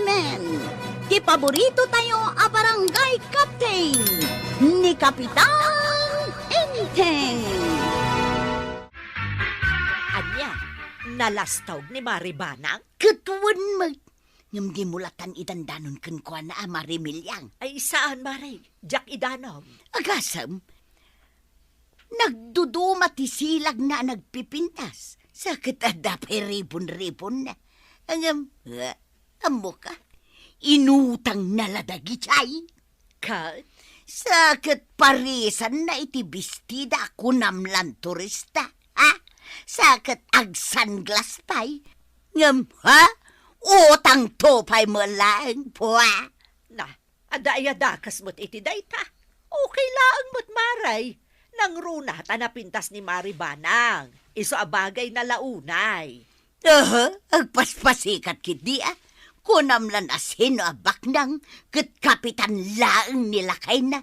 men, ti paborito tayo a barangay captain ni Kapitan Enteng. Anya, nalastawg ni Maribanang? Katuwan mo, ngam di mulatan idandanon kan kwa na Marimilyang. Ay saan, Mari? Jack Idanog. Agasam, nagduduma ti silag na nagpipintas. Sakit adapay ribon-ribon na. Amo ka, inutang naladagi chay. Kat? Sakit parisan na iti bestida kunamlan turista. Ha? Sakit ag sunglass pay. Ngam, ha? Utang topay mo lang po, ha? Na, adaya-dakas mo't iti dayta. Okay lang mo't Maray. Nang runata na pintas ni Maribanang. Iso abagay na launay. Agpaspasikat kit di, kunamlan asin o abak nang kat kapitan laang nilakay na.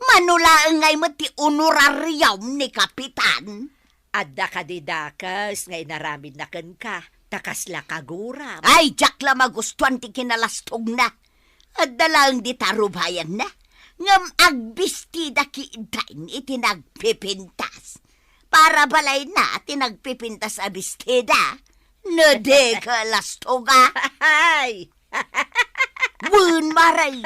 Manulaang ngay mo ti honorarium ni kapitan. Adda ka di dakas, ngay naramid na kan ka. Takas la kaguram. Ay, jak la magustuhan ti kinalastog na. Adda lang di tarubayan na. Ngam agbistida ki intayin iti nagpipintas. Para balay na tinagpipintas a bestida. Nade ka lastoga. Ay! Wun maray.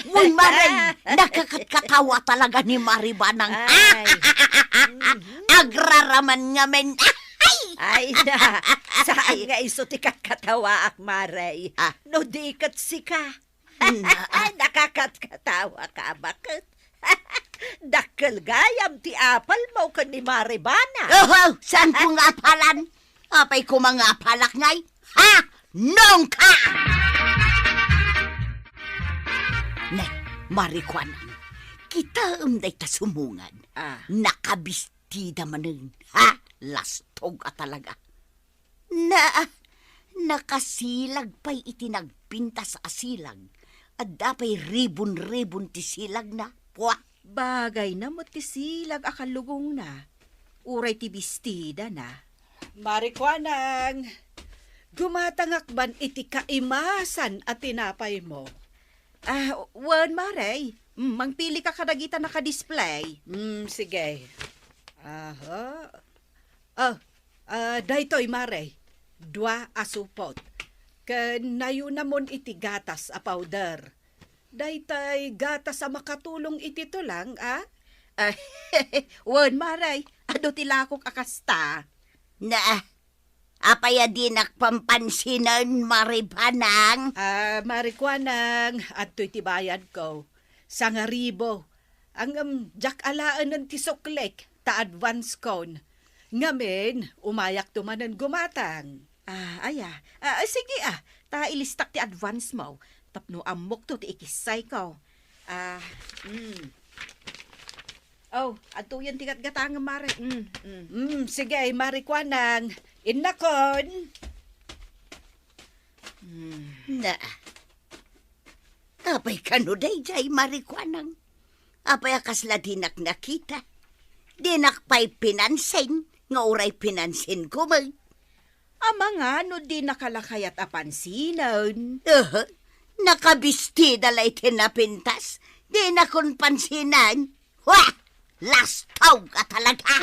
Wun maray. Nakakatkatawa talaga ni Maribanang. Ay! Agraraman nga men. Ay na! Saan nga iso ti katawa ak Maray? No di kat sika. Nakakatkatawa ka, bakit? Dakkel gayam ti apal mo kan ni Maribana. Saan ko nga palan? Apay ko mga palak ngay. Ha? Nong ka! Nay, Marikwanan, kita umday ta sumungan. Nakabistida manin. Ha? Lastog at talaga. Nakasilag pa'y itinagpintas asilag. At dapay ribon-ribon ti silag na. Puwa. Bagay na mo ti silag akalugong na. Uray ti bestida na. Marikwanang, gumatangakban iti kaimasan at tinapay mo. Wan Maray, mangpili ka kadagita naka-display. Sige. Daytoy Maray, 2 asupot. Kanayo namon iti gatas a powder. Daytay gatas a makatulong iti to lang, Wan Maray, ado tilakok akasta. Apaya di nakpampansinan, Maribanang. Marikwanang, at to'y tibayad ko. 1,000. Ang jak alaan ng tisoklek, ta advance kon. Ngamen, umayak tumanan gumatang. Sige ta ilistak ti advance mo. Tapno amok to ti ikisay ko. Ato yan ti gatgatang Mare. Sige, Marikwanang, innakon. Apay kano day jay, Marikwanang. Apay akasla dinak nakita. Dinak pa'y pinansin, nga uray pinansin ko mo. Ama nga, no di nakalakayat apansinan. Nakabistida lay tinapintas, di na kon pansinan. Wah! Lastaw ka talaga!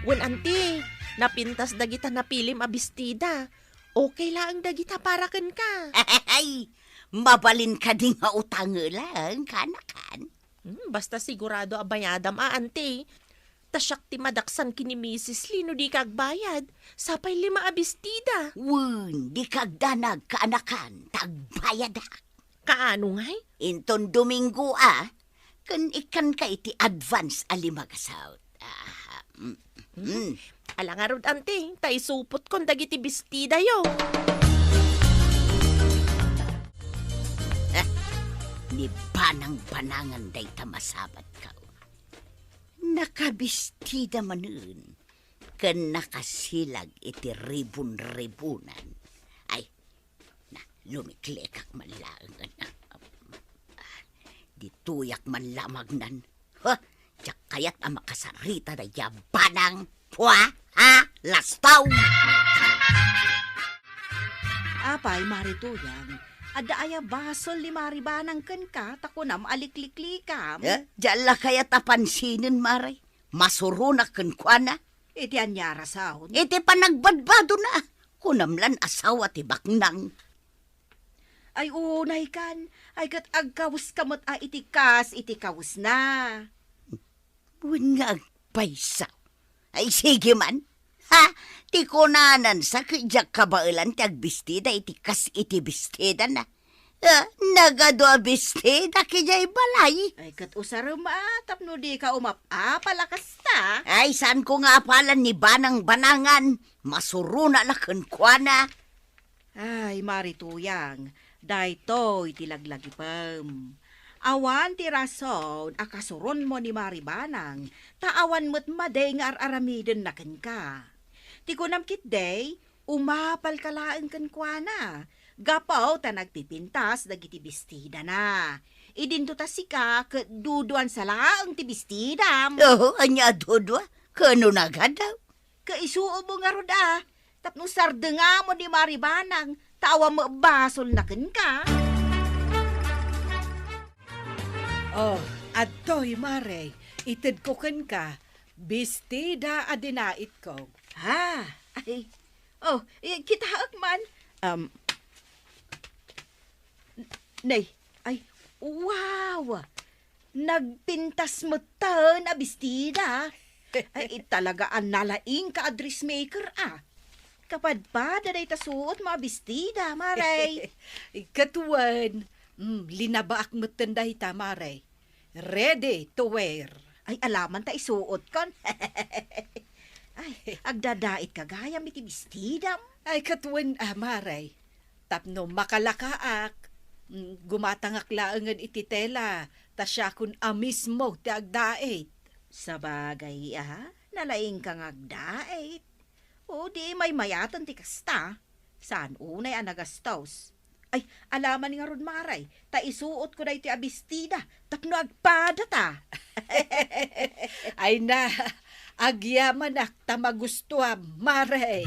Wen anti, napintas dagita na pilim abistida. Okay lang dagita para ken ka. Ay, mabalin ka din nga utang lang, kanakan. Basta sigurado abayadam anti. Tasyak ti madaksan kini Mrs. Lino di kagbayad. Sapay 5 abistida. Wun, di kagdanag kaanakan, tagbayadak. Kaano ngay? Inton Domingo kan ikan ka iti advance alimagasaw. Alangarod anti, tay supot kon dagiti bestida yo. Ni panang-panangan day tamasabat ka. Nakabistida manun, kan nakasilag iti ribun-ribunan. Ay, lumiklikak man lang. Dituyak man lamagnan. Tiyak kayat ang makasarita na yabanang. Pwa, ha? lastaw. Apay, Marituyang, ada aya basol ni Maribanang ken ka, takunam alikliklikam. Diyan kaya tapansinin, Maray. Masurunak kan kwa na. Iti anyara saon. Iti panagbadbado na. Kunamlan asawa ti baknang. Ay unay kan, ay kat agkawus kamot iti kawus na. Buwan nga agpaysa. Ay sige man. Ha? Ti kunanan sa kajak kabailan ti agbistida iti kas iti bistida na. Nagado bistida kijay balay. Ay kat usarama, tapno di ka palakas ta. Ay saan ko nga palan ni Banang Banangan. Masuruna na kenkwana. Ay, Marituyang, daytoy tilaglagipam. Awan ti rason, akasuron mo ni Maribanang, taawan mo't maday nga aramiden na ken ka. Ti kunam kit day, umapal kalaan ken kuana. Gapaw ta nagpipintas dagiti bestida na. Idinto ta sika ket duduan sa laang ti bestida. Anya dodwa. Kano nagadaw? Kaisuo mo nga roda. Tapno sardenga mo ni Maribanang, tawa mo basol na ken ka. Oh, adtoy, Maray. Itid ko ken ka. Bestida adinait ko. Ha? Ay. Oh, kita man. Nay, ay, wow! Nagpintas mo ta na bestida. Ay, talaga ang nalaing ka dressmaker Kapad pa, daday tasuot mga bestida, Maray. Katuan, linabaak mo tanday ta, Maray. Ready to wear. Ay, alaman ta isuot kon. Ay, agdadait ka gaya iti bestida. Ay, katuan, Maray. Tapno makalakaak. Gumatangak laangan iti tela. Tasya kun amismo ti agdait. Sabagay, nalaing kang agdait. O di may mayatan ti kasta. Saan unay nagastos? Ay, alaman nga ron, Maray. Ta isuot ko na iti abistida. Tapno agpada ta. Ay na, agyaman ak tamagustuam, Maray.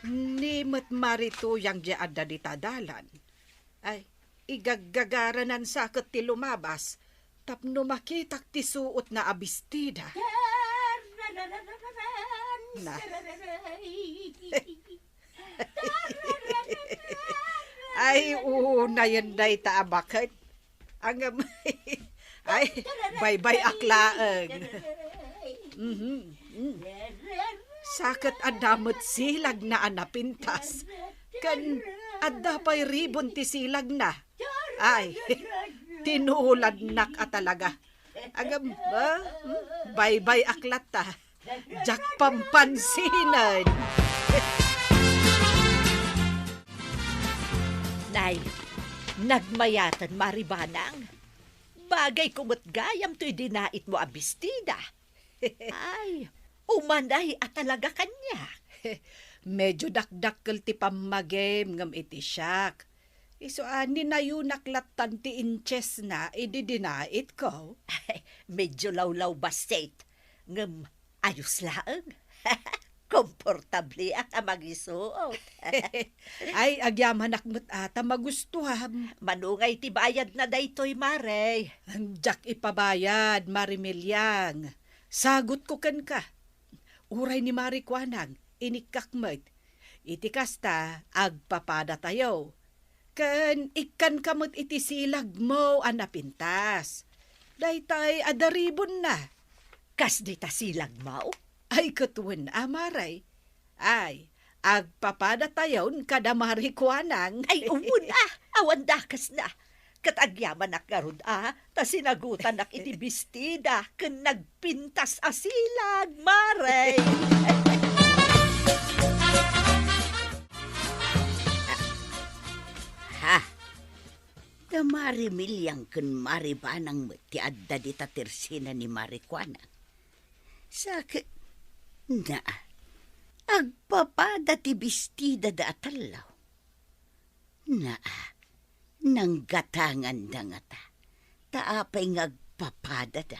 Ni mat Marituyang di adda di tadalan. Ay, igaggagaranan sa ket ti lumabas. Tapno makitak ti suot na abistida. Na. Ay, una yan day taabakit. Ang ay, bye-bye aklaang. Sakat adamot silag na anapintas. Kan adda pa'y ribon ti silag na. Ay, tinulad nak talaga. Agam ba? Bye-bye aklat ta. Jak pampansinan. Nay, nagmayatan Maribanang. Bagay kumot gayam to'y dinait mo abistida. Ay, umanay at talaga kanya. Medyo dakdakkel ti pamagem ngam iti siyak. Iso ani na yun naklatan ti inches na ididinait ko. Ay, medyo lawlaw basit. Ngam, ayos laang. Komportable ang magisuot. Ay, agyaman akmat ata magustuham. Manungay ti bayad na daytoy, Maray. Jak ipabayad, Marimilyang. Sagot ko ken ka. Uray ni Marikwanang, inikakmet. Iti kasta, agpapada tayo. Ken ikan kamot iti silag mo anapintas. Daytay adaribon na. Kas di ta silag mo? Ay katuan Maray. Ay, agpapada tayon kada Marikwanang. Ay, umun awan dakas na. Katagyaman nak garud ta sinagutan nak iti bestida ken nagpintas asilag, Maray. Ha? Da Marimilyang ken Maribanang ti adda di tatirsina ni Marikwanang. Sakit na agpapada ti bestida da atalaw. Na nang gatangan da nga ta. Taapay ngagpapada da.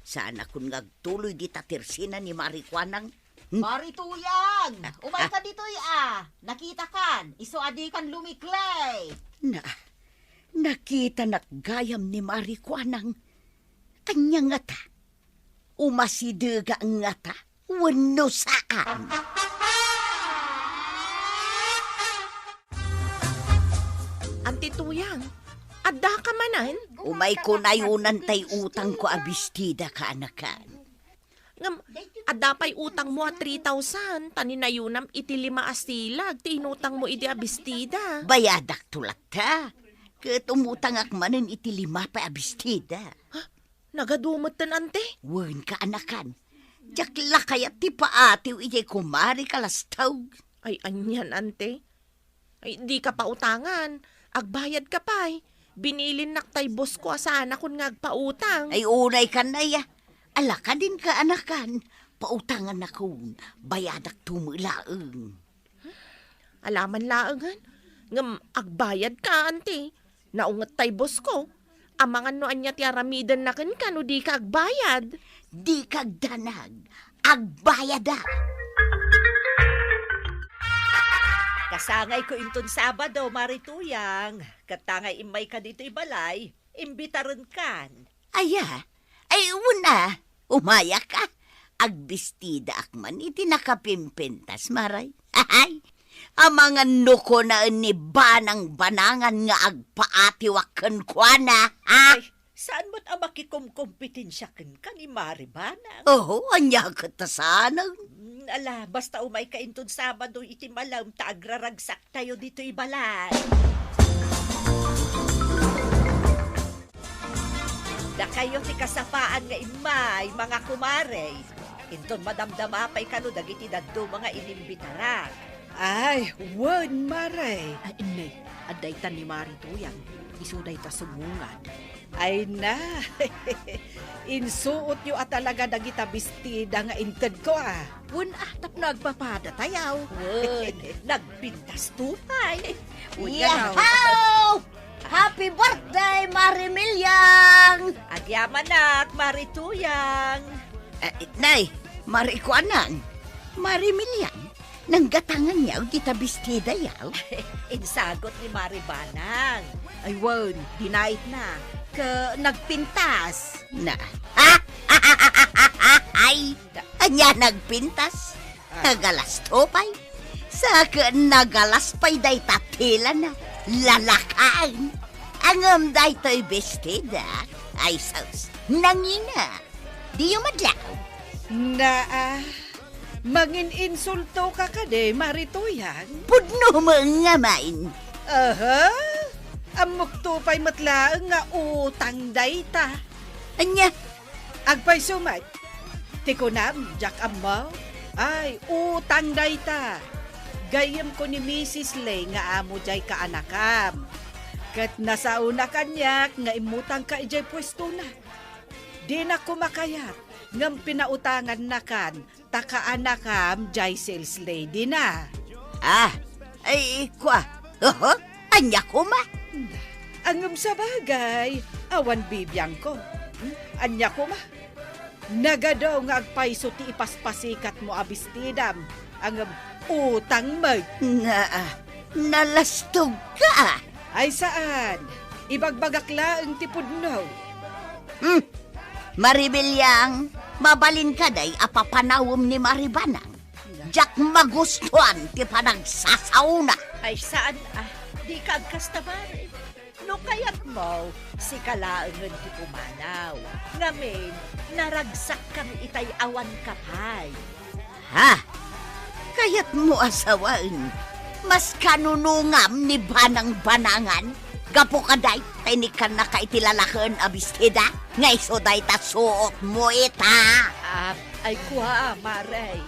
Sana kung ngagtuloy di tatirsina ni Marikwanang. Marituyang! Umay ka dito'y Nakita kan, iso adi kan lumiklay. Nakita nakgayam ni Marikwanang. Anya nga ta. Umasidaga nga ta. Wano saan. Auntie Tuyang, adda ka manan? Umay ko nayunan tay utang ko abistida ka anakan. Ngam, adda pa'y utang mo at 3,000. Taninayunam iti 5 astilag. Tinutang mo iti abistida. Bayadak tulat ta. Kat umutang akmanin iti 5 pa abistida. Nagadumot tan, ante. Wen ka anakan. Jakla kaya ti paatiw iti kumari kalastaw. Ay, anyan, ante. Ay, di ka pa utangan. Agbayad ka pa'y. Binilin naktay boss ko asana kung ngagpautang. Ay unay ka na ya. Ala ka din ka anakan. Pautangan na kung bayadak tumulaang. Alaman laangan. Ngam, agbayad ka, ante. Naungat tay boss ko. Amangan no anya ti aramidan na kan no di ka agbayad. Di kagdanag. Agbayada. Kasangay ko inton Sabado, Marituyang. Katangay imay ka dito ibalay, imbitaran kan. Aya. Ay una. Umaya ka. Agbistida akman iti nakapimpintas maray. Ay. Amangan nuko na ni banang banangan nga agpaatiwakan kwa na. Ha? Ay, saan mo't makikumkompetensya kan ni Maribana? Oo, anya katasanang. Ala, basta umay ka inton Sabado iti malam ta agraragsak tayo dito ibalay. Da kayo ti kasapaan nga imay, mga kumare. Inton madamdama pa'y kano dagiti daddo mga inimbitaran. Ay, wan, maray. Ay, inay, aday tan ni Marituyang. Iso day ta sumungan. Ay na. Insuot yu at talaga dagita bestida nga inted ko Wen tap nagpapada tayaw. Wun, nagpintas tupay. Yahaw! Happy birthday, Marimilyang! Agyamanak, Marituyang. Nay, Marikwanang. Marimilyang. Nanggatangan niyaw, kita bestida yaw. Insagot ni Maribanang. Ay, wen, dinait na. Nagpintas. Na. Ay, anya nagpintas. Nagalastopay. Saka nagalaspay day tatila na. Lalakaan. Angam day to'y bestida. Ay, saus. Nangina. Di yung madlaw. na mangin insulto ka de, Marituyang. Pudno mo nga main. Aha, amok tupay matlaang nga utang dayta. Anya, Agpay sumay. Tikunam, jak amaw. Ay, utang dayta. Gayam ko ni Mrs. Lay nga amo jay kaanakam. Kat nasauna kanyak nga imutang ka ijay pwesto na. Di na kumakayat ngam pinautangan na kan takaanakam jay sales lady na. ay, kwa. Anya ko ma. Angam sa bagay, awan bibiyang ko. Anya ko ma. Nagadaw nga agpaiso ti ipaspasikat mo abistidam. Angam utang mo. Nalastog ka. Ay saan? Ibagbagakla ang tipudno. Maribilyang, mabalin ka day apapanawom ni Maribanang. Jak magustuhan ti panagsasauna. Ay saan di ka agkastabari. No kayat mo, si kalaangan ti pumanaw. Ngamin, naragsak kami itay awan kapay. Ha? Kayat mo asawaan. Mas kanunungam ni banang-banangan. Gapo ka day, tinikan na kaitilalakan abistida. Ngay so day tasuot mo ita. Ay kuha, Maray.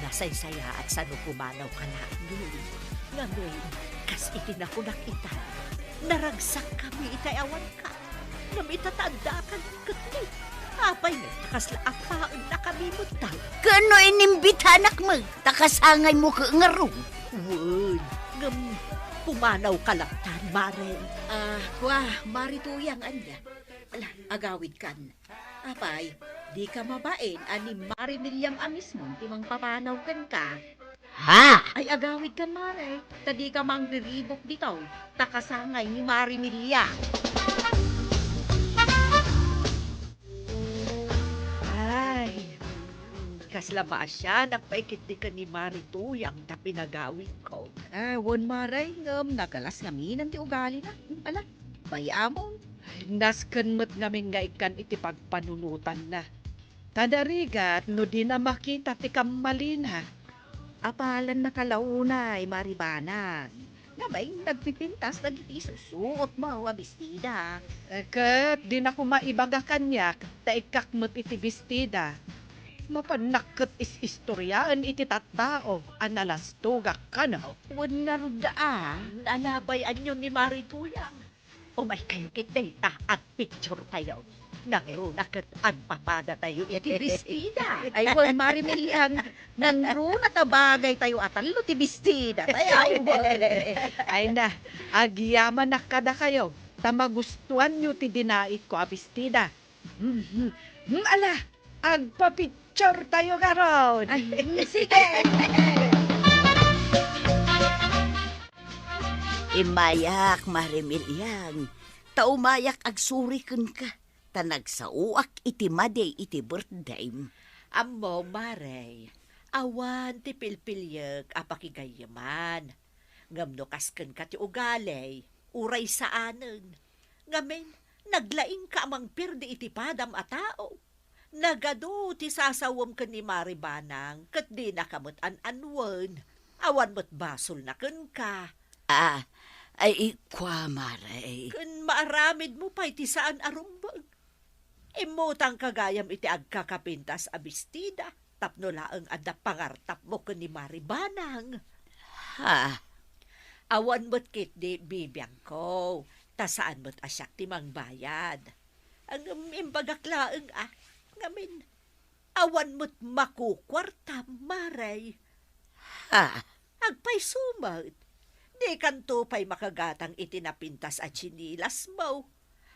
Nasaysaya at sano pumanaw ka na. Ngamin, kas itinakunak ita. Naragsak kami itay awan ka. Ngam itatanda ka katli. Apay na, takas-laapaan na kami mo tayo. Kano inimbitanak mo? Takasangay mo ka ngarong. Wun, ngam pumanaw ka lang tan, Marel. Marituyang anya. Ala, agawid kan. Apay, di ka mabain ani Mari Milyang amis mo, timang papanaw kan ka. Ha? Ay agawid kan Mare, tadi ka mang riribok dito, takasangay ni Mari Milya. Ay, kaslama siya, napaikit di ka ni Marituyang na pinagawin ko. Won Maray, nagalas ngamin ang ti ugali na. Ala, bayamon. Nasken met ngamin nga ikan iti pagpanunutan na. Tadarigat no di na makita ti kamalina. Apalan na kalaunay, Maribanag. Nabay, nagpipintas, nagitisusuot mo, abistida. Ket di na ko maibaga kanyak, taikak met iti bestida. Mapanakot is istoryaan iti tattao, analastugak ka na. Won nga ruda Nalabay anyo ni Marituyang. Umay kayo kitita at picture tayo. Nangirunakat ang papada tayo iti bestida. Ay, won Mari Milyang, nang runa tabagay tayo atalo ti bestida. Ay, Ay na, agyaman na kada kayo. Tamagustuhan nyo ti dinait ko abistida. Ala, agpa-picture tayo karon. ay, sige. Imayak, Marimilyang. Taumayak agsuriken ka. Tanagsauak iti maday iti birthday. Ammo, Marey, awan ti pilpilyag apakigayaman. Ngamno kasken ka ti ugalay, uray saanen. Ngamen, naglaing ka amang pirdi iti padam a tao. Nagado ti sasawam ka ni Maribanang, kat di nakamot an-anwan. Awan mo't basol na ken ka. Ay ikwa, Maray. Ken maaramid mo pa iti saan arumbag. Imutang kagayam iti agkakapintas abistida, tapno laeng adda pangartap mo ken ni Maribanang. Ha? Awan mo't kit di bibiyang ko, ta saan mo't asyak timang bayad. Ang imbagak laeng ngamin, awan mo't makukwarta, Maray. Ha? Agpay sumat, di kanto pa'y makagatang itinapintas at sinilas mo.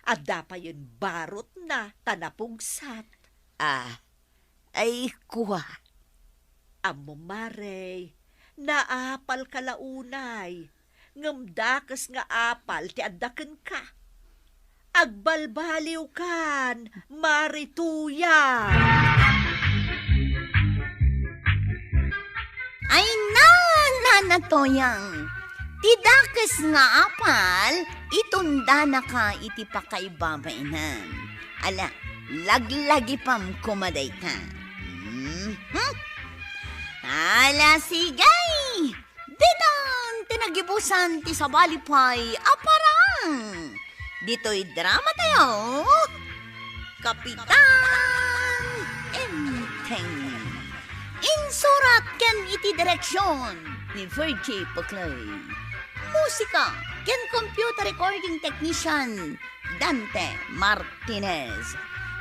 Adda pa yun barot na tanapugsat. Ay kuha. Amo, Maray, naapal kalaunay. Ngamdakas nga apal ti addaken ka. Agbalbaliw kan, Marituya. Ay nanatoyang. Tidakes nga apal, itunda na ka iti pakaibabainan. Ala, laglagi pam kumaday ka. Ala, sigay! Ditan, tinagibusan ti sabalipay, aparang! Dito'y drama tayo. Kapitan Enteng. Insurat ken iti direksyon ni Virgie Paclay. Musika ken computer recording technician Dante Martinez.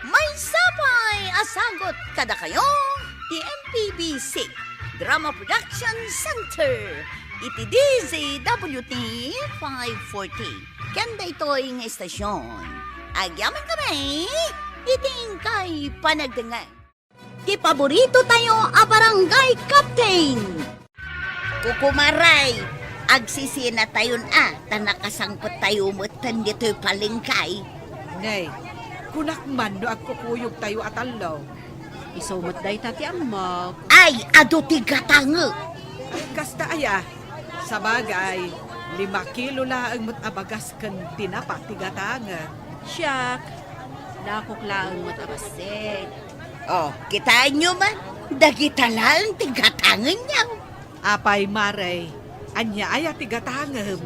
May sapay asagot kada kayo ti MPBC Drama Production Center iti DZWT 540. Kanda ito'y nga estasyon. Agyaman kami iting kay panagdangan. Ti paborito tayo a barangay captain. Kukumaray, agsisina tayon tanakasangpot tayo mutan dito'y palengkay. Nay, kunak man no agkukuyog tayo atalaw. Isumot day tati amok. Ay, ado ti gatango. Kasta aya, sa bagay, 5 kilo laang mat abagas kan tinapa tigatanga. Siyak, nakuklaan mo't abasit. Oh, kitaan nyo man, dagita lang ti gatangan niya. Apay Maray, anya aya tigatangem.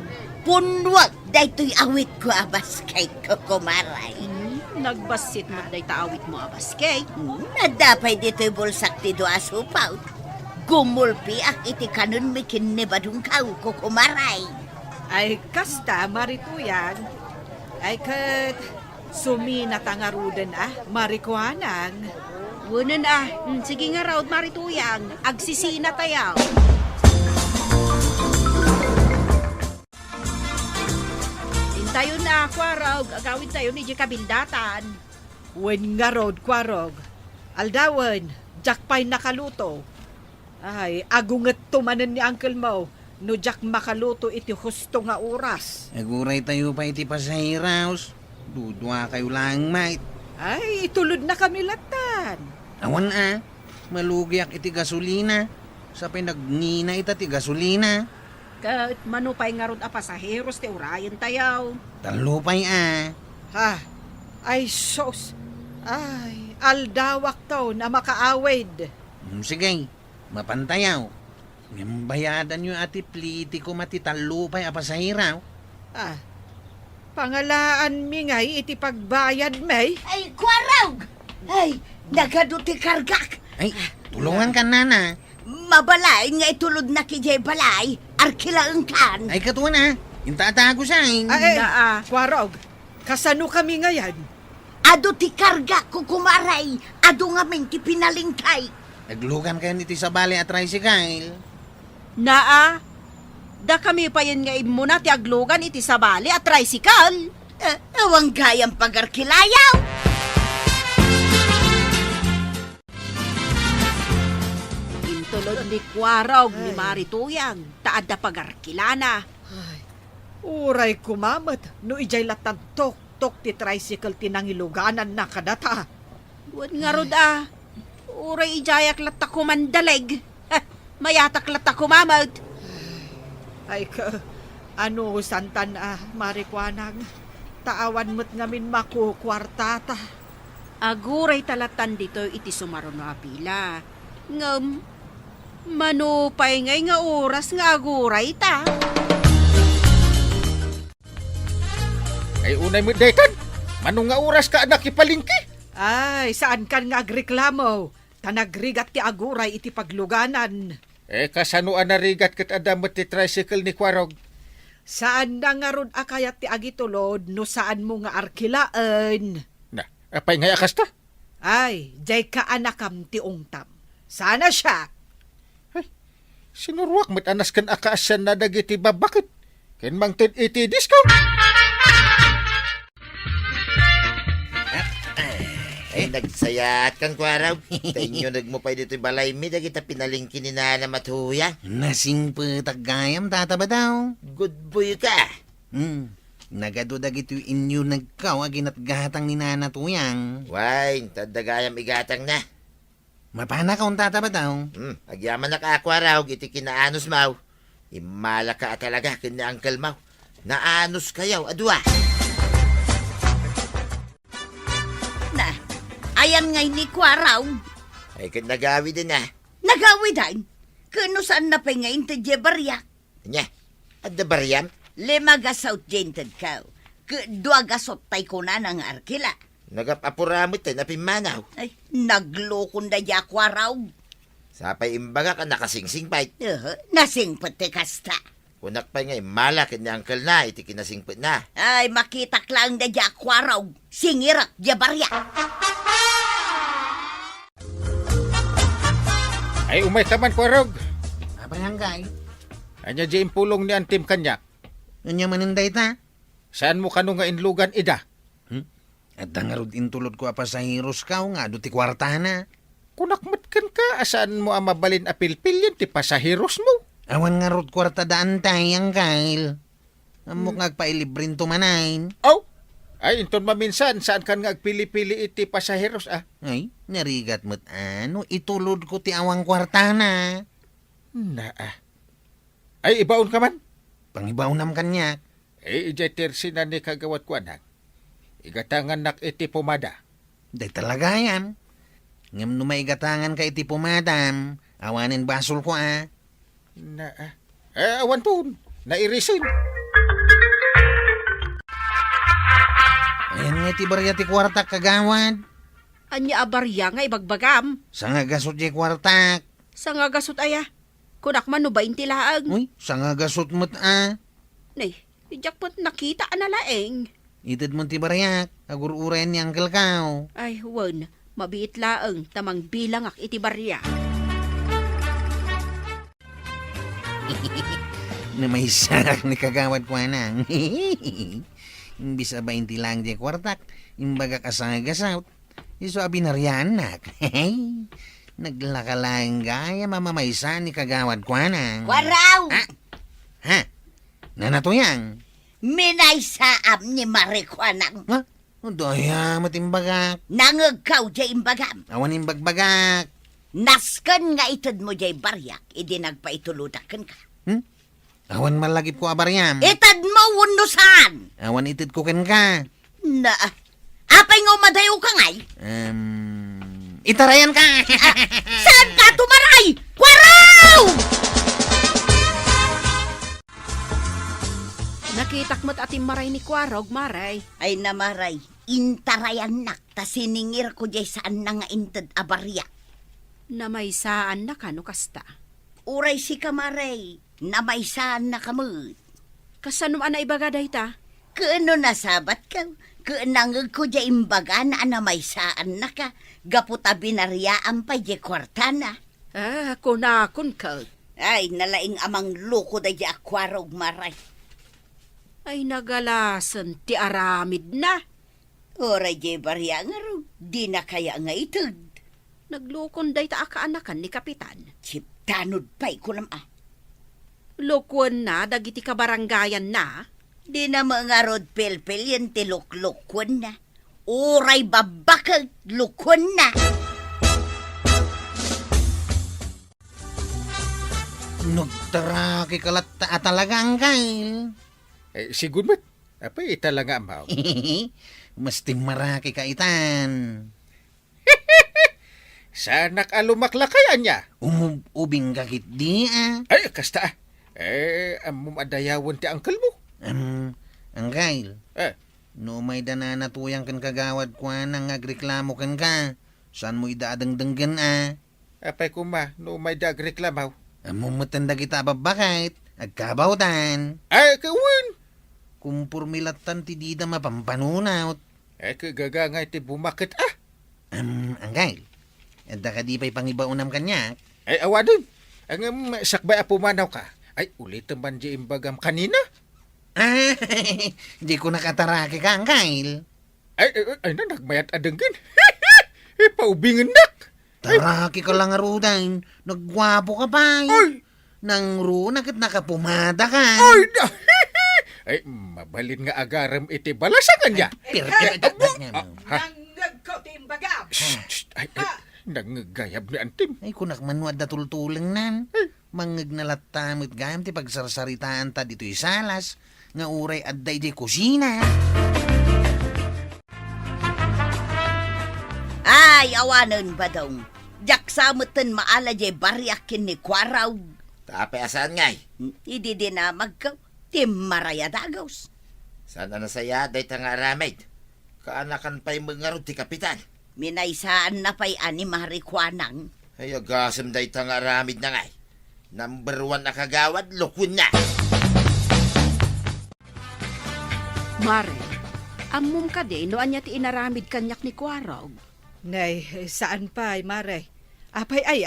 Punwag, dayto'y awit ko abas kay kukumaray. Nagbasit mo't day taawit mo abaskay. Nadapay dito'y bulsak ti doa supaw. Gumulpi ak iti kanon mi kinibadong kaw kukumaray. Ay kasta Marituyan, ay kat sumina tangarudan marikuanang. Wunan sige nga raw Marituyang, agsisina tayaw. tayo na, Kwarog. Agawin tayo ni kabindatan. Wen nga rod, Kwarog. Aldawan, jak pa'y nakaluto. Ay, agunget tumanan ni Uncle Mo. No jak makaluto iti husto nga oras. Aguray tayo pa iti pasahiraos. Dudwa kayo lang, mate. Ay, itulod na kami latan. Awan malugyak iti gasolina. Sa pinagnina ita ti gasolina. Kat manupay nga ron a pasaheros ti urayan tayaw. Talupay Ha? Ay, sos. Ay, aldawak to na makaawid. Sige, mapantayaw. Ngayon bayadan nyo ati pliti ko matitalupay a pasahiraw. Ah, pangalaan mi ngay iti pagbayad may. Ay, Kwarog! Ay, nagaduti kargak. Ay, tulungan ka na. Mabalay nga itulod na kijay balay, arkilaang kan. Ay, katuwa intatago siya Ay, Naa. Kwarog, kasano kami ngayon? Ado ti karga ko kumaray, ado nga men ti pinalingkay. Naglugan kayo niti sa bali at tricycle. Naa. Da kami pa yan nga muna ti aglogan iti sabali at tricycle. Awang gayang pagarkilayaw. Intulod ni Kwarog ni Marituyang. Taad da pagarkilana. Ay, uray kumamat, no ijay latang tok ti tricycle tinangiluganan na kadata. Huwag nga rod Uray ijayak lata kumandaleg. Mayatak lata kumamad. Ay ano santan marikwanang, taawan mo't ngamin makukwartata. Aguray talatan dito iti sumaro na apila. Ngam, manupay ngay nga oras nga aguray ta. Ay unay mo dekan, manong nga oras ka anak ipalingki? Ay, saan kan nga agreklamo? Tanagrigat ti aguray iti pagluganan. Kasanuan na rigat kat adamot ti tricycle ni Kwarog. Saan na nga ron akayat ti agitulod no saan mo nga arkilaan? Na, apay nga akas ta? Ay, jay ka anakam ti ungtam. Sana siya. Sinurwak mo't anas kan akasyan na dagiti babakit. Ken mang 1080 discount. Ay, nagsayat kang Kwaraw. Tainyo nagmupay dito balay mi, dagita pinalingkin ni Nana Matuya. Nasing patagayam tataba daw. Good boy ka. Nagadudag ito inyo nagkaw aginat gatang ni Nana Tuyang. Why, tadagayam igatang na. Mapana ka tataba daw. Agyaman na ka, Kwaraw, iti kinaanos maw. Imala ka talaga kin ni Uncle Maw. Naanos kayaw, adwa. Na, ayan ngay ni Kwaraw. Ay, kin nagawi din na. Nagawi din. Kano saan na pa ngayon ta jebaryak? Nya, adda baryam? Lima gasaw jented ka. Dua gasot tay ko na ng arkila. Nagapapuramot tayo na pimanaw. Ay, naglokon da ya Kwaraw. Sapay imbaga ka nakasingsing pait. Nasingpet te kasta. Kunak pa nga imala kin ni Uncle na, iti kinasingpit na. Ay, makitak lang da ya Kwaraw. Singirak jebaryak. Ay umay taman Kwarog. Apayangay. Anya di impulong ni Antim Kanyak. Anya maninday ta? Saan mo kano nga inlugan ida? At dangarod intulod ko apa sa heroes ka nga do ti kwartana. Kunakmatkan ka, asaan mo ang mabalin apilpilyan ti pasaheros mo? Awan nga rod kwarta daan tayang kail. Amok ngagpailibrin tumanain. Oh, ay inton maminsan, saan kan nga agpili-pili iti pasaheros Ay, narigat mo't itulod ko ti awang kwartana. Ay ibaon ka man? Pangibaw nam kanyak. Ijetersi na ni kagawat ko anak. Igatangan nak iti pumada. Day talaga yan. Ngam numaigatangan ka iti pumadam. Awanin basol ko Awan po, nairisin. Ayan nga iti barya ti kwartak kagawad. Anya abarya nga ibagbagam. Sa nga gasot di kwartak. Sa nga gasot aya. Kunak man no ba intilaang. Uy, sa nga gasot mo't Nay, ijakpot nakita analaeng. Itid mo ti baryak. Agururen ni Uncle Kao. Ay, wan. Mabiit laeng tamang bilang ak iti barya. Na may sarak ni kagawad ko anang. Imbis 20 lang di kwartak, imbaga kasagasaw. Iso abinaryanak. Naglakalang gaya mamamaysa ni kagawad kwa nang. Waraw! Ha? Nanatuyang? Minaysaam ni Marikwanang. Ha? Daya matimbagak. Nangagaw jay imbagam. Awan imbagbagak. Naskan nga itad mo jay baryak, idi nagpaituludakan ka. Awan malagip ko abaryam. Itad mo wunusan! Awan itid ko ken ka. Na, apay nga umadayo ka ngay? Itarayan ka. Saan ka tumaray? Waraw! Nakitak mo't ating maray ni Kwarog, maray. Ay namaray, intarayan nak, ta siningir ko jay saan na nga intad abaryak. Na may saan na kano kasta. Uray si kamaray, na may saan na kamut. Kasanum ana ibaga dayta? Kaano nasabat ka? Kaanangag ko jay imbaga na may saan na ka. Gaputa binaryaan pa jay kwartana. Kunakon ka. Ay, nalaing amang loko da jay akwarog maray. Ay nagalasan ti aramid na. Oray jay barya nga ro, di na kaya nga itag. Naglukon dayta akaanakan ni Kapitan. Tanod pa'y ko naman. Lukwon na, dagiti kabarangayan na. Di na mga rod pelpel yan tiluklukwan na. Uray babakag lukwan na. Nagtaraki kalat talagang kail. Sigun mat. Apay italaga amaw. Masting maraki kaitan. Sanak alumaklakayan niya. Ubing kakit di Ay, kasta. Amum adayawan ti angkel mo. Angkail. Eh, No may dananatuyang kan kagawad kwa nang agreklamo kan ka. Saan mo idaadangdanggan apay kuma, no may dagreklamaw. Mumutanda kita babakit. Agkabawtan. Ay, kawin. Kumpurmilatan ti dida mapampanunawt. Kagagangay ti bumakit Angkail. Edda ka di pa'y pangibaunam kanya. Ay, awadon. Ang sakbay apumanaw ka. Ay, ulit naman di imbagam kanina. Di ko nakataraki ka, Angkail. Ay na, nagmayat adenggan. Paubingan nak. Taraki ka lang arudain. Nagwapo ka pa. Ay! Nang ro, nakapumada ka. Ay, ay, mabalin nga agaram iti balasangan niya. Nangagaw ti imbagam. Ay, nangagayab ni Antim. Ay, kunak manuad na tultulang nan. Mangag nalatamit gayam ti pagsarsaritaan ta dito'y salas. Nga uray adday di kusina. Ay, awanan ba daw? Jak samutan maala jay baryakin ni Kwaraw. Tapay asan ngay? Idi din na magkaw. Tim maraya dagaws. Saan na nasaya, day nga aramid. Kaanakan pa'y mga ti Kapitan. Minaysaan na pa'y ani Marikwanang. Ay, agasam day nga aramid na ngay. Number 1 na kagawad, lukun na. Mare, amum ka de, no anya ti inaramid kanyak ni Kwarog. Ngay, saan pa ay mare? Apay ay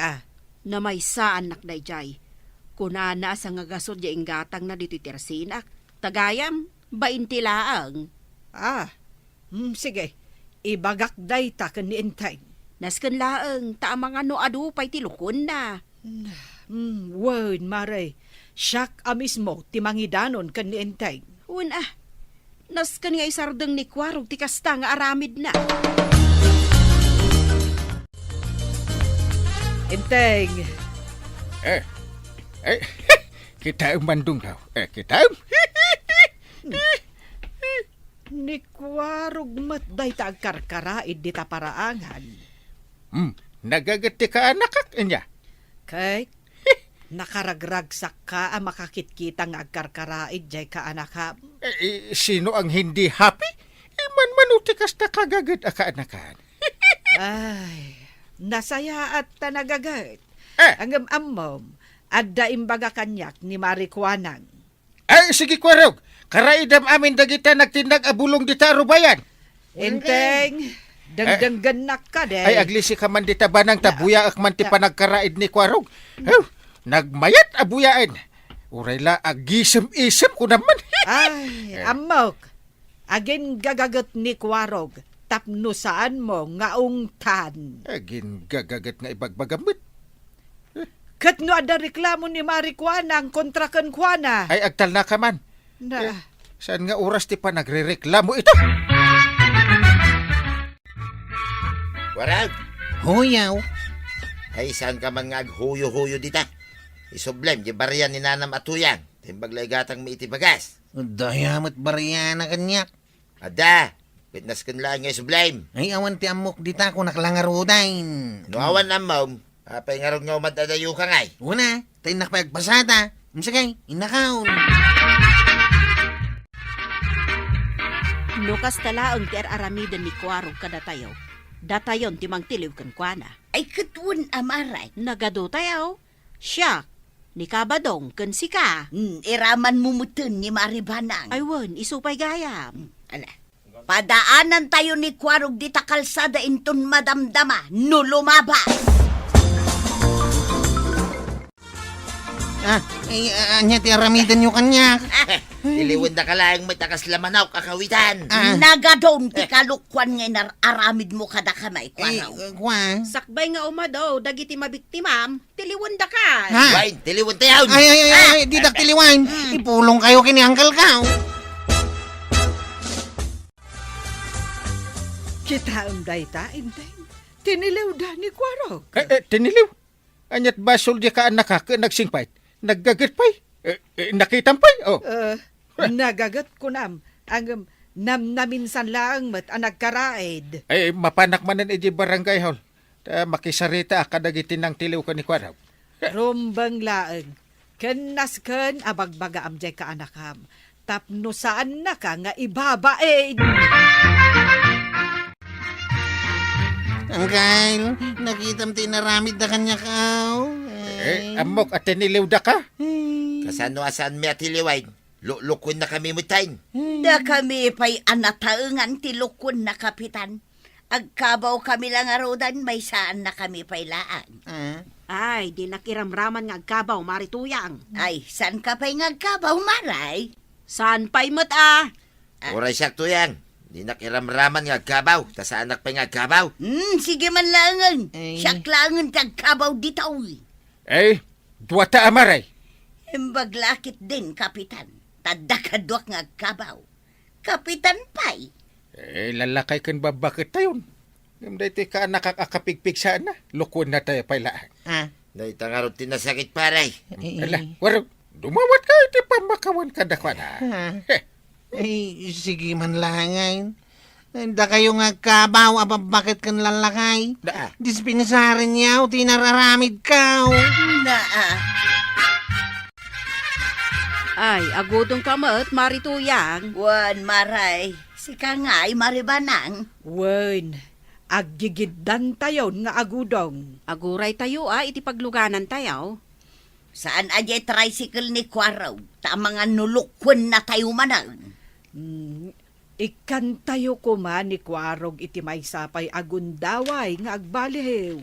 Na may saan nak dayjay. Kunana sa nga gasod ya inggatang na dito tersinak. Tagayam, 20 laang. Sige. Ibagak day ta kan ni Entay. Nasken laang, ta mga no adupay tilukon na. Word, mare. Siyak amismo, timangidanon kan ni Entay. Nasken nga isardeng ni Kwarog ti kasta nga aramid na. Entay. Kita mandung daw. Kita Ni Kwarog mat day ta agkarkaraid di ta paraangan. Nagagati ka anak niya. Kay, nakaragragsak ka ang makakitkita nga agkarkaraid jay ka anak ha. Sino ang hindi happy? Iman manuti kasta kagagad aka-anakan. Ay, nasaya at tanagagat. Eh. Ang amom, adda imbaga kanyak ni Marikwanang. Ay, sige Kwarog. Karaidam amin dagita nagtindag abulong dita rubayan. Enteng, dangdangganak ka de. Ay, aglisi ka man dita banang tabuya ak man ti panagkaraid ni Kwarog. Nagmayat abuyain. Uray la agisem-isem ko naman. Ay, amok. Agin gagagat ni Kwarog, tapnusaan mo nga ungtan. Agin gagagat nga ibagbagamit. Kat no ada reklamo ni Mari Kuana ang kontra kan Kuana. Ay agtal na ka man. Na, Saan nga oras ti pa nagrereklamo ito? Warag, Huyaw. ay saan ka man nga aghuyo-huyo dita? Isoblem, di bariyan ni Nanam Atuyang. Timbaglay gatang mi iti bagas. Dayamat bariya na kanyak. Ada, witness kan lang nga isoblem. Ay awan ti amok dita ko naklangarudain. No awan na mom, apay nga ron nga umadadayo ka ngay. Una, tayo nakapagpasata. Masagay, inakaon. Nukas tala ang ti aramidan ni Kwarog kada tayo. Datayon ti mangtiliw kan Kuana. Ay katun amaray. Nagado tayo. Siya, ni Kabadong kan sika. Iraman mumutun ni Maribanang. Aywan, isupay gayam. Ala. Padaanan tayo ni Kwarog di ta kalsada inton madamdama. No lumaba. Anya ti aramidan nyo kanyak. Diliwan na ka lang may takas lamanaw kakawitan. Nagadon ti kalukwan nga aramid mo kada kamay, Ay, Kwaraw. kwa. Sakbay nga umadaw, dagiti mabiktimam, tiliwan da ka. Ha? Wain, diliwan tayo. Ay, di daktiliwan. Ipulong kayo kini Uncle Kao. kita ang dayta, intay. Tinilaw da ni Kwarog. Tiniliw. Anyat basol di ka anak ka nagsingpait. Naggagat pa'y. Nakitampay. Oh. Nagagat ko nam. Ang namnaminsan lang mat ang nagkaraid. Ay, mapanak manan iti barangay hall. Makisarita kadagiti ng tiliw ka ni Kwaraw. Rumbang laeng. Kenas ken abagbaga amjay ka anakam. Tapno saan na ka nga ibabaid. Uncle, nakitam ti naramid na kanya Kao. Amok at tiniliw da ka. Kasano asan mi atiliwain. Lukun na kami mutain. Da kami pa'y anataengan ti lukon na kapitan. Agkabaw kami lang arodan, may saan na kami pa'y laan. Ay, di nakiramraman nga agkabaw, Marituyang. Ay, saan ka pa'y ngagkabaw, Maray? Saan pa'y mat ah? Oray sakto yan. Di nakiramraman nga kabaw. Tas anak pa nga kabaw. Sige man langan. Ay. Siyak langan tagkabaw ditaw. Eh, duwata amaray. Imbaglakit din, kapitan. Tadakadwak nga kabaw. Kapitan pa'y. Lalakay kan babakit tayon. Yung dati ka nakakapigpig sana. Lukon na tayo pailaan. Naitangarot tinasakit paray. Ala, warang, dumawat ka, iti pamakawan ka dakwa na. Ay, sige man langayin. Da kayo nga kabaw, bakit kan lalakay? Da. Dispensarin niyaw, tinararamid Kao. Ay, agudong kamat, Marituyang. Wan, Maray. Sika nga ay Maribanang. Wen, aggigiddan tayon nga agudong. Aguray tayo iti pagluganan tayo. Saan ajay tricycle ni Kwaraw? Ta mga nulukwan na tayo manang. Ikan tayo ko man ni Kwarog iti may sapay agundaway nga agbalihew.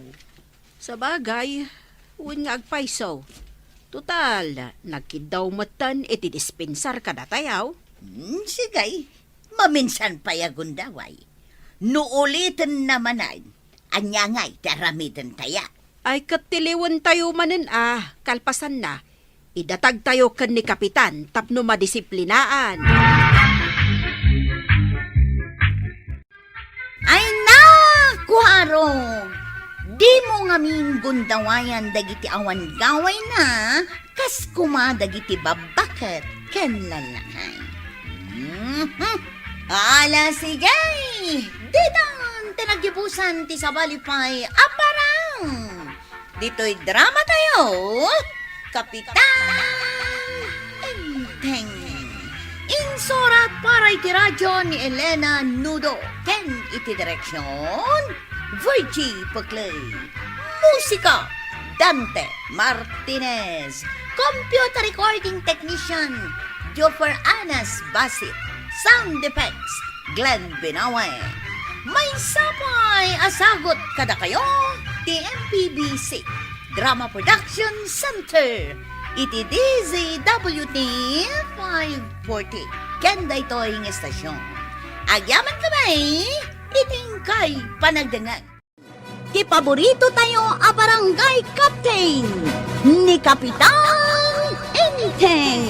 Sa bagay, uwin nga agpaiso. Total, nagkidaw matan iti dispensar kada tayaw. Sigay, maminsan pa yagundaway. Nuulitin namanan, anyangay taramidan taya. Ay katiliwan tayo manen kalpasan na. Idatag tayo kan ni Kapitan tapno madisiplinaan. Ay na, Kwarog! Di mo nga min gundawayan dagiti awan gaway na, kas kuma dagiti babakat ken lalakay. Ala sigay! Didan, tinagibusan ti sabalipay aparang! Dito'y drama tayo, Kapitan Enteng. Insurat para iti radyo ni Elena Nudo. Ken iti direksyon, Virgie Paclay. Musika, Dante Martinez. Computer recording technician, Joffer Anas Basit. Sound effects, Glenn Binawe. May sapay asagot kada kayo, TMPBC Drama Production Center. Iti DZWT 540. Kenda ito ang estasyon. Agyaman ka ba Iting kay panagdangan. Ti paborito tayo a barangay captain ni Kapitan Enteng.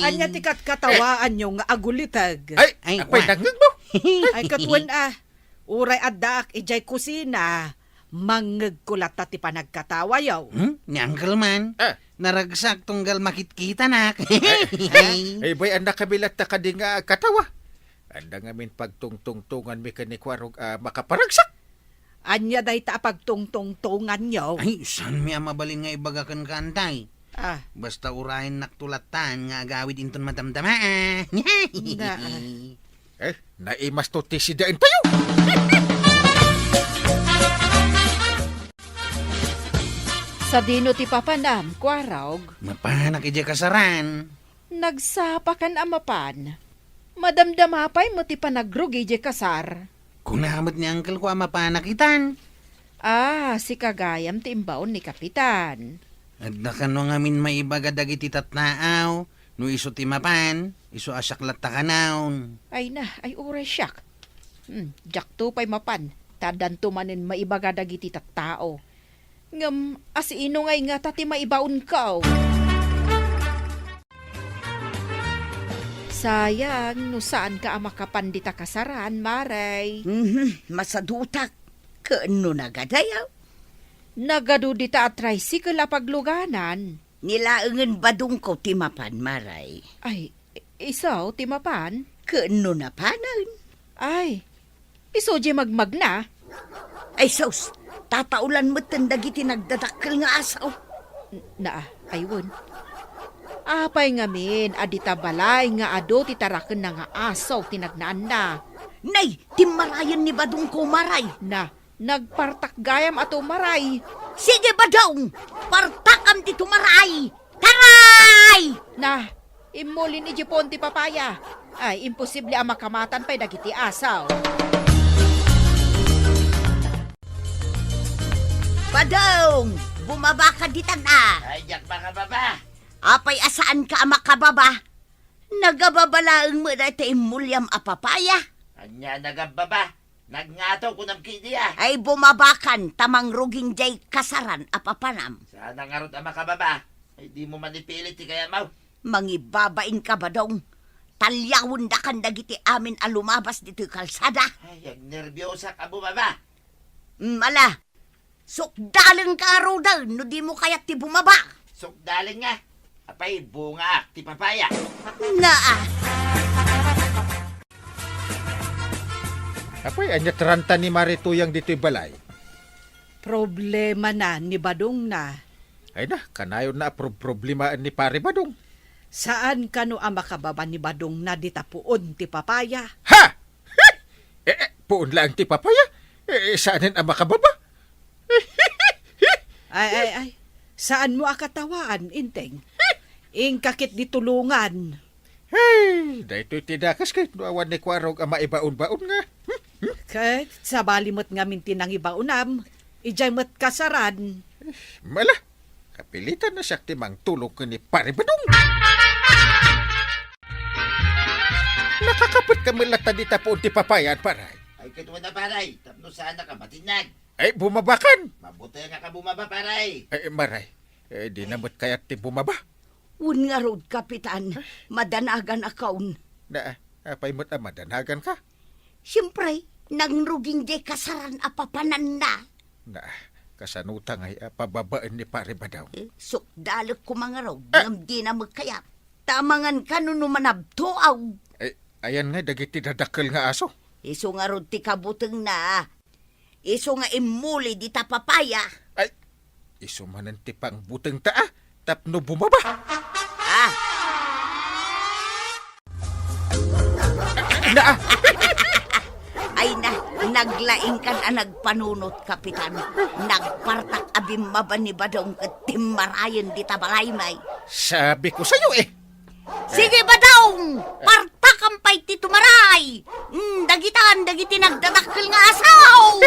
Anya tikat katawaan nyo nga agulitag. Ay, apay nangag mo. Ay katwan uray addak ijay kusina. Mangagkulat ti panagkatawa yaw. Ni Uncle Man. Naragsak tunggal makitkita nak. Ay, boy, anda kabilat ta ka di nga katawa. Anda nga min pagtungtungtungan mi kanikwarog makaparagsak. Anya day ta pagtungtungtungan yaw. Ay, saan mi mabalin nga ibagakan kantay? Ah, Basta urahin naktulatan nga agawid inton matamtama. Naimas to tisidain pa yun. Sa dino ti papanam, kwarog, Mapanak ija kasaran. nagsapakan amapan. Madamdamapay mo ti panagrugi je kasar. Kunamot ni Uncle ko mapanakitan. Si kagayam ti imbaon ni Kapitan. At nakano ngamin maibagadag iti tatnaaw. No iso ti mapan, iso asaklat takanaw. Ay uray siyak. Jak pay mapan, tadanto manin maibagadag iti tattao. Ngam, asino ngay nga tati maibaon ka. Sayang, no saan ka makapandita kasaran, Maray? Masadutak. Kaano nagadayaw? Nagado dita at tricycle a pagluganan. Nilaangan badong ko timapan, Maray. Ay, isaw, timapan? Kaano na panan? Ay, iso di magmag na. Ay, sos, tataulan mo tandagi tinagdadakkel nga asaw. Ayun. Apay ngamin, adita balay nga ado titaraken na nga asaw tinagnaan na. Nay, timarayan ni badong ko, Maray. Nagpartak gayam ato Maray. Sige badong, partakam ti tumaray. Taray! Imulin ni Jipon ti papaya. Ay, imposible ang makamatan pa'y dagiti asaw. Badong, bumaba ka ditan Ay, jak baka baba. Apay asaan ka makababa? Nagababalaang mo na iti imulyam apapaya. Anya nagababa. Nagngato ko ng kidiya. Ay bumabakan tamang ruging jay kasaran apapanam. Sana nga ron ang makababa. Ay di mo manipilit ti kaya mau. Mangibabain ka badong. Talyawon da kan dagiti amin alumabas dito kalsada. Ay, ang nervyosa ka bumaba. Mala, sukdalang ka araw daw, no di mo kaya't ti bumaba. Sukdalin nga. Apay, bunga, ti papaya. Apay, anya tranta ni Marituyang dito'y balay. problema na ni Badong na. Ay kanayon na problema ni Pare Badong. Saan kano ang makababa ni Badong na ditapuon ti papaya? Ha! Puon lang ti papaya? Saanin ang makababa? Ay. Saan mo akatawaan, Inteng? Ingkakit di tulungan. Hey, dahito tinakas kahit nuawan ni Kwarog ang maibaon-baon nga. Kahit sa balimot nga minti ng ibaunam, ijay mo't kasaran. Mala, kapilitan na siya timang tulog ko ni Pare Badong. Nakakapit ka malata di tapuon ti papayan, Paray. Ay, katwa na paray. Tapno saan na ka matinag. Ay, bumabakan. Mabuti nga ka bumaba, paray. Ay, Maray, di namot kaya't ti bumaba. Un nga road, Kapitan. Madanagan akaun. Apay mo't madanagan ka. Siyempre, nangruging di kasaran apapanan na. Kasanutang ay pababaan ni Pare Badong. Sukdalok ko mga road, ngam di na magkayap. Tamangan ka no manabtoaw. Ayan nga, dagiti dadakkel nga aso. Iso nga road ti kabuteng na. Iso nga imuli di ta papaya. Ay, iso manan ti pang buteng taa. Tapno bumaba. Ay naglaing kan nagpanunot, Kapitan. Nagpartak abim maba ni Badong ket timarayan di tabalaymay. Sabi ko sa'yo Sige, Badong! Partak ang pay ti tumaray! Dagiti nagdadakkel nga asaw!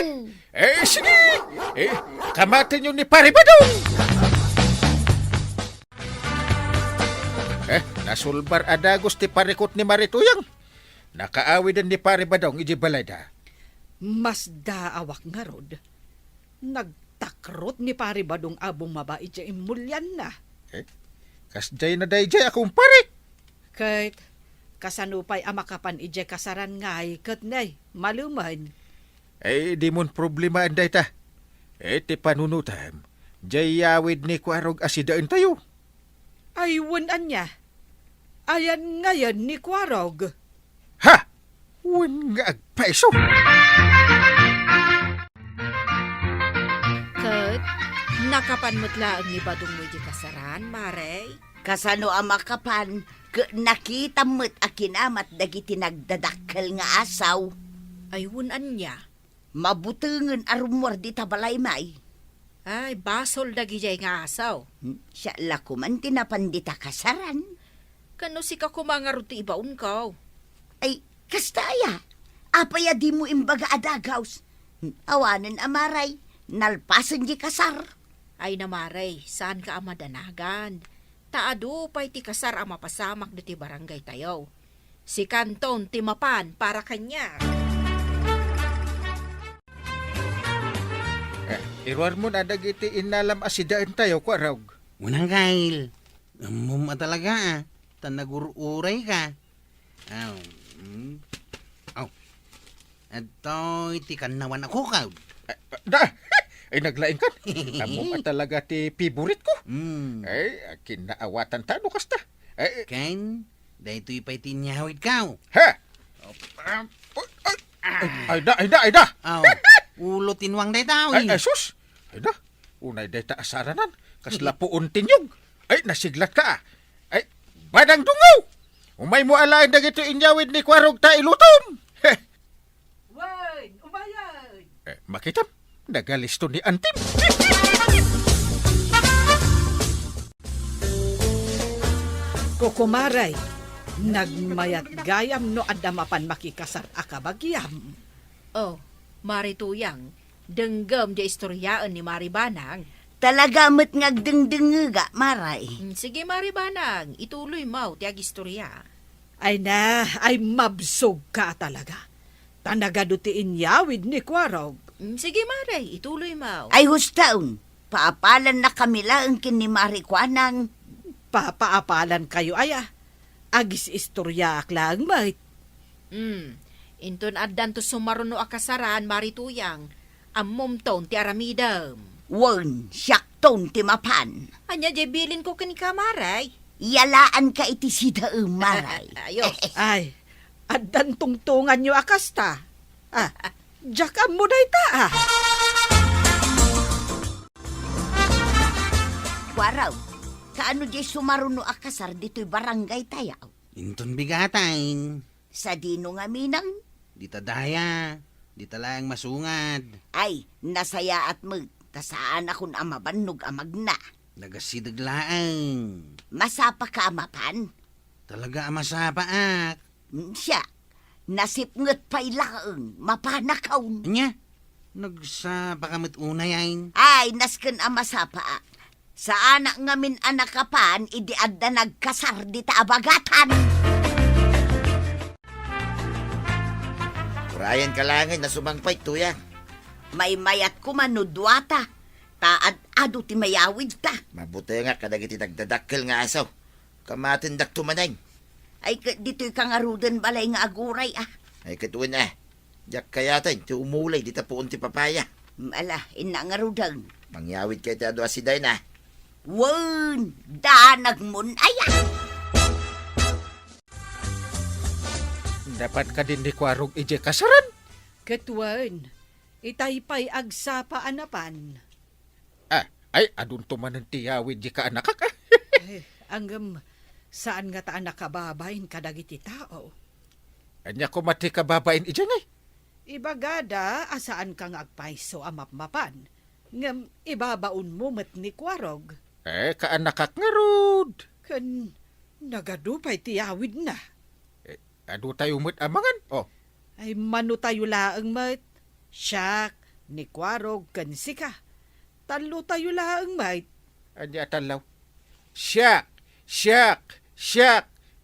Sige! Kamatin yun ni Pare Badong! Nasulbar adagos ti parikot ni Marituyang. Nakaawi din ni pare Badong iji balada. Mas daawak nga rod. Nagtakrot ni pare Badong abong mabai dya imulyan na. Kasjay na dayjay akong parik. Kahit kasanupay amakapan ije kasaran ngay kat nay maluman. Di mon problema anday ta. Ti panunutam. Jay yawid ni Kwarog asidaan tayo. Aywan anya. Ayan ngayon ni Kwarog. Ha! Wan nga agpaiso. Kat, nakapanmutlaan ni Badong mo di kasaran, Maray? Kasano ang makapan, nakita mo't akinamat dagiti nagdadakkel nga asaw. Ayunan niya. Mabutengen arumor di tabalay may. Ay, basol dagijay nga asaw. Siya lakuman tinapandita kasaran. Kano si kakumanga ti ibaon ko? Ay, kastaya. Apaya di mo imbaga adagaws. Awanan amaray, nalpasan di kasar. Ay namaray, saan ka amadanagan? Taado pa'y ti kasar ang mapasamak di ti barangay tayo. Si Kanton timapan para kanya. Irwar mo na dagiti inalam asidaan tayo, Kwarog. Unang kail. Muma talaga Tanagururay ka. Aw. Ato iti kanawan ako ka. Ay naglaing ka. Amo talaga ti favorite ko. Ay, kinaawatan tano kasta. Ken, dahito ipay tinyawid ka. Ha? Ay da. Aw, ulo tinwang day tao. Ay, sus. Ay da. Unay day ta asaranan. Kasla puon tinyog. Ay, nasiglat ka. Ay, badang dungaw. Umay mo alain na gito inyawid ni Kwarog ta ilutom. Wan, umayan! Makitam, nagalisto ni Antim. Kukumaray, nagmayat gayam no adamapan makikasar akabagyam. Oh, Marituyang, denggam di istoryaan ni Maribanang. Talaga mo't ngagdengdenga, maray. Sige Maribanang, ituloy mo ti agistorya. Ay na, ay mabsog ka talaga. Tanagadutiin yawid ni Kwarog. Sige Maray, ituloy mo. Ay hustaon, paapalan na kami lang kini Marikwanang. Papaapalan kayo aya. Agis istorya lang mait. Inton addan to sumaruno akasaran Marituyang. Ammom ton ti aramidam. Wan, siyakton timapan. Anya bilin ko kani ka Maray. Yalaan ka iti sida maray. Ayos. Ay, addan tungtungan nyo akasta. Jakam mo day ta Waraw, kaano di sumaruno akasar dito'y barangay tayaw? Inton bigatain. Sa dino nga minang, Di tadaya. Di talayang masungad. ay nasaya at saan akong amabannog amagna. Nagasidaglaang. Masapa ka amapan? Talaga amasapaak. Siya, nasipnget pa'y laang, mapanakaw. Anya? Nagsapa kamit unayain. Ay, nasken amasapa. Sa anak ngamin anak kapan, idiad na nagkasar di ta abagatan. Kurayan ka langin na sumangpay, tuya. May mayat ko manudwata. Taad ado ti mayawid ta. Mabuti nga kadagiti nagdadakkel nga asaw. Kamatindak tumanay. Ay, dito'y kangarudan balay nga aguray Ay katuin Diyak kayatan, ti umulay, di tapuon ti papaya. Ala, inangarudan. Mangyawid kay ti ado asiday na. Wan, danag mun aya. Dapat ka din ni Kwarog ije kasaran. Ketuan, itaypay agsapa anapan. Ay, adun tumanan tiyawid di ka anak ka. Anggam, saan nga ta nakababayin kadagiti tao? Anya ko mati ka babain ije ngay. Ibagada, asaan kang agpaiso amapmapan. Ngam, ibabaon mo mat ni Kwarog. Kaanak nga rod. Kan, nagadupay tiyawid na. Ado tayo mo't amangan. Oh, Ay mano tayo laang mat. Siyak, ni Kwarog, kan sika. Talo tayo laang mat. anya talaw. Siyak!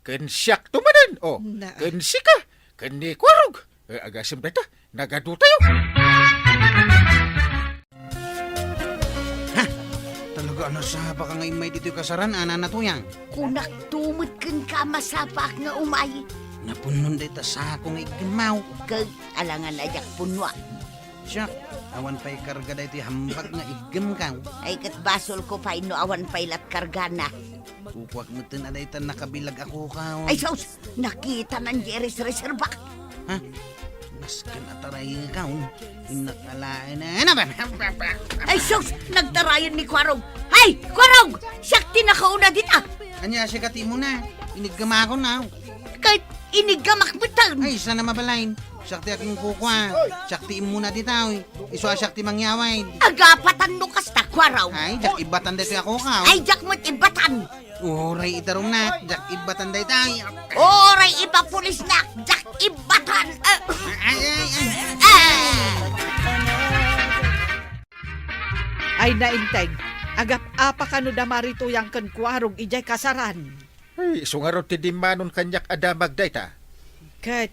ken siyak tumanan. O, Na. ken sika, ken ni kwarog. Agasim dayta, nagadu tayo. Talaga ano sa baka ngayon may dito kasaran, ana na tuyang. Kunak tumot kan ka masapak nga umay. Napunon dito sa akong igamaw. Kag alangan ajak punwa. Siya, awan pa'y karga dito hambag nga igam ka. Ay kat basol ko pa ino awan pailat kargana. Kukwak mo tin adaytan nakabilag ako ka. Ay sos, nakita ng Jerry's Reserva. Ha? Naskan ataray ka. Inakalain na. Ano ba? Ay sos, nagtarayan ni Kwarog. Hay, Kwarog! Sakti na kauna dita. Anya si kati mo na. Inigama ko na. Kahit inigamak betal. Ay, sana mabalain. Sakti aking kukwa. Sakti muna ditaw. Iswa sakti mangyaway. Agapatan no kasta, Kwarog. Ay, jak ibatan dito ako ka. Ay, jak mo't ibatan. Uray itarong na. Jak ibatan dito tayo. Oray iba pulis na, jak ibatan. Ay. Ay nainteg, agap apa kano da marituyang ken kwarog ijay kasaran. Ay, sungaro ti dimanon kanyak adamag dayta. Kat,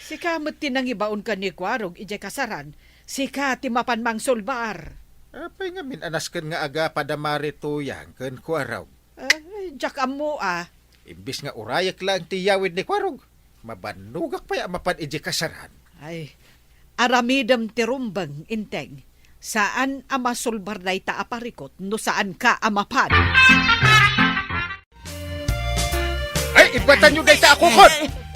sika mo't tinangibaon ka ni kwarog ijay kasaran, sika ti mapan mang sulbar. Apay nga minanas ken nga aga padamari tuyang ken kwarog. Ay, jak amo ah. Imbis nga urayak lang ti yawid ni kwarog. Mabanugak pa ya mapan iji kasaran. Ay, aramidam ti rumbang integ. Saan ama sulbar day ta aparikot no saan ka amapan? Ay, ibatan nyo dayta ako kon!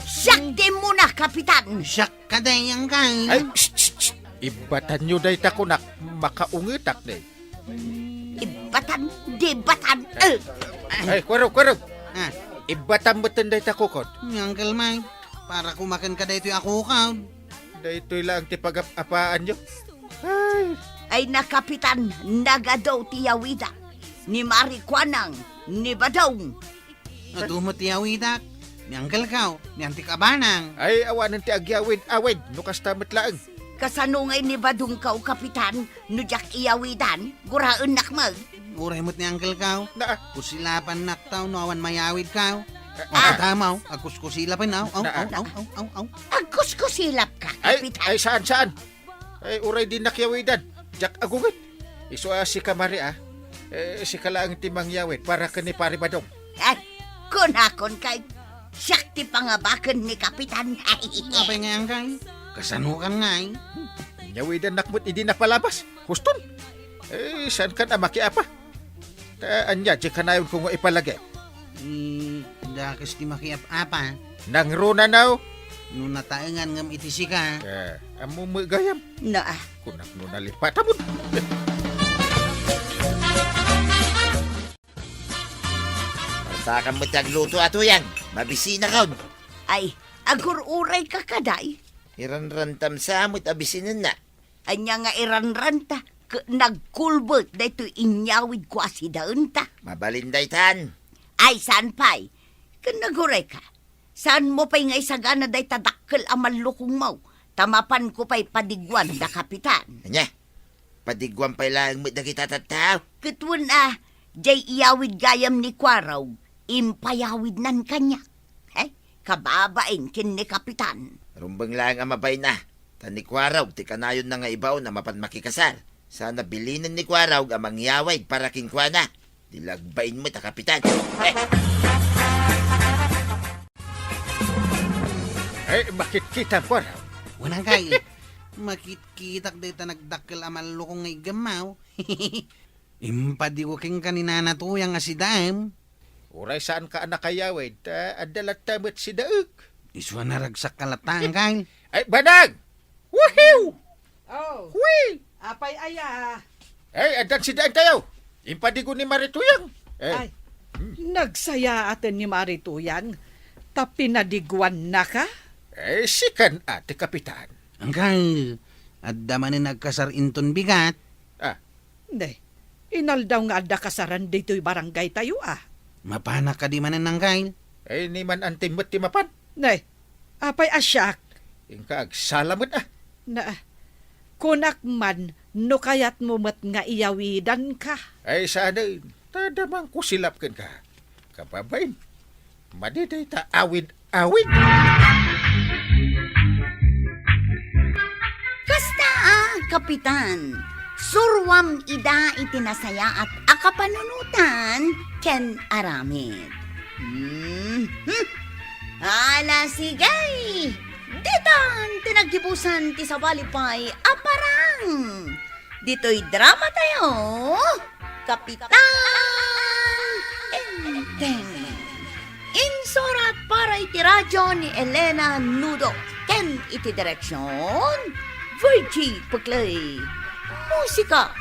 Sakti mo na, Kapitan. Siyak ka dayang ka. Ay, shh. Ibatan nyo dayta ko nak makaungitak day. Ibatan, dibatan. Ay, kwarog. Ah, Ibatan mo dayta ko kon. yang kalmay. Para kumakan ka dito ako ka. Daytoy lang ti pag-apaan nyo. Ay na, Kapitan, nagadaw tiyawida. Ni Marikwanang, ni Badong. At umatiyawidak. Yang kalkaw. Yang tikabanang. Ay, awanan ti agyawid-awid. Nukas tamat laang. Kasanungay ni Badong kaw, Kapitan, nujak iyawidan, guraan nakmag. Uray mo't ni Uncle Kaw. Na, Kusilapan naktaw no awan mayawid kaw. Matamaw. Akuskusilapan aw. Aw. Agkus-kusilap ka, Kapitan. ay saan? Ay, uray din nakyawidan. Jak agungit. Iso si Kamari si kalaang timang yawid para kani pari Badong. Ay, kunakon kay sakti pangabakan ni Kapitan. Apay nga ang kay. Kasanukan nga eh. Yawidan nakmut idi napalabas. Huston. Saan ka na makiapa? Anya, di ka na yun kung ipalagay. Dakas ti makiap-apa. Nang runa now. Nung nataengan ngam itisi ka. Amo mo gayam. Na, Kunak no nalipat. Amon. Saka mo tagluto ato yan. Mabisina ka. ay, agur-uray ka kaday. Iranrantam sa amot abisinan na. Anya nga iranranta, nagkulbot dito inyawid ko asidaon ta. Mabalinday tan. Ay, saan pa'y? Kanaguray ka. Saan mo pa'y nga isagana day tadakkel amalukong mau? Tamapan ko pa'y padigwan da Kapitan. Anya, padigwan pa lang mo na kita tataw. Katwan jay iyawid gayam ni Kwaraw, impayawid nan kanya. Kababain kin ni Kapitan. Rumbang lang ang mabay na. Tanikwaraw, ti kanayon na nga ibaw na mapan makikasal. Sana bilinan ni Kwaraw ang mangyaway para kinkwana. Dilagbain mo ta, Kapitan. Bakit kita po raw? Wanang kay. Makitkitak dito nagdakkel amalukong nga igamaw. Impadi ko king kanina na to yung asidam. Uray saan ka anak kayawid? Adalat tamit si Daug. Iswa na ragsak kalatang kay. Ay, Badang! Woohoo! Oh, Wee! apay aya. Ay, adan si Daug tayo. Impadi ko ni Marituyang. Ay, nagsaya atin ni Marituyang. Tapi nadigwan na ka? Sikan ate Kapitan. Ang kay. At damanin nagkasar inton bigat. Hindi. Inaldaw nga adda kasaran dito'y barangay tayo Mapanak ka di manan ng kay. Ay, ni man antimot timapan. Nay, apay asyak. Ingka agsalamot Na, kunak man, no kayat mo mat nga iyawidan ka. Ay, sana, tadamang kusilapkan ka. Kapabain. Madi dayta awid-awid. Kasta kapitan. Surwam ida itinasaya at akapanunutan ken aramid. Ala sigay! Ditan tinagdibusan ti sawalipay aparang. Dito'y drama tayo. Kapitan Enteng. Insurat para iti radyo ni Elena Nudo. Ken iti direksyon Virgie Puglay. Musika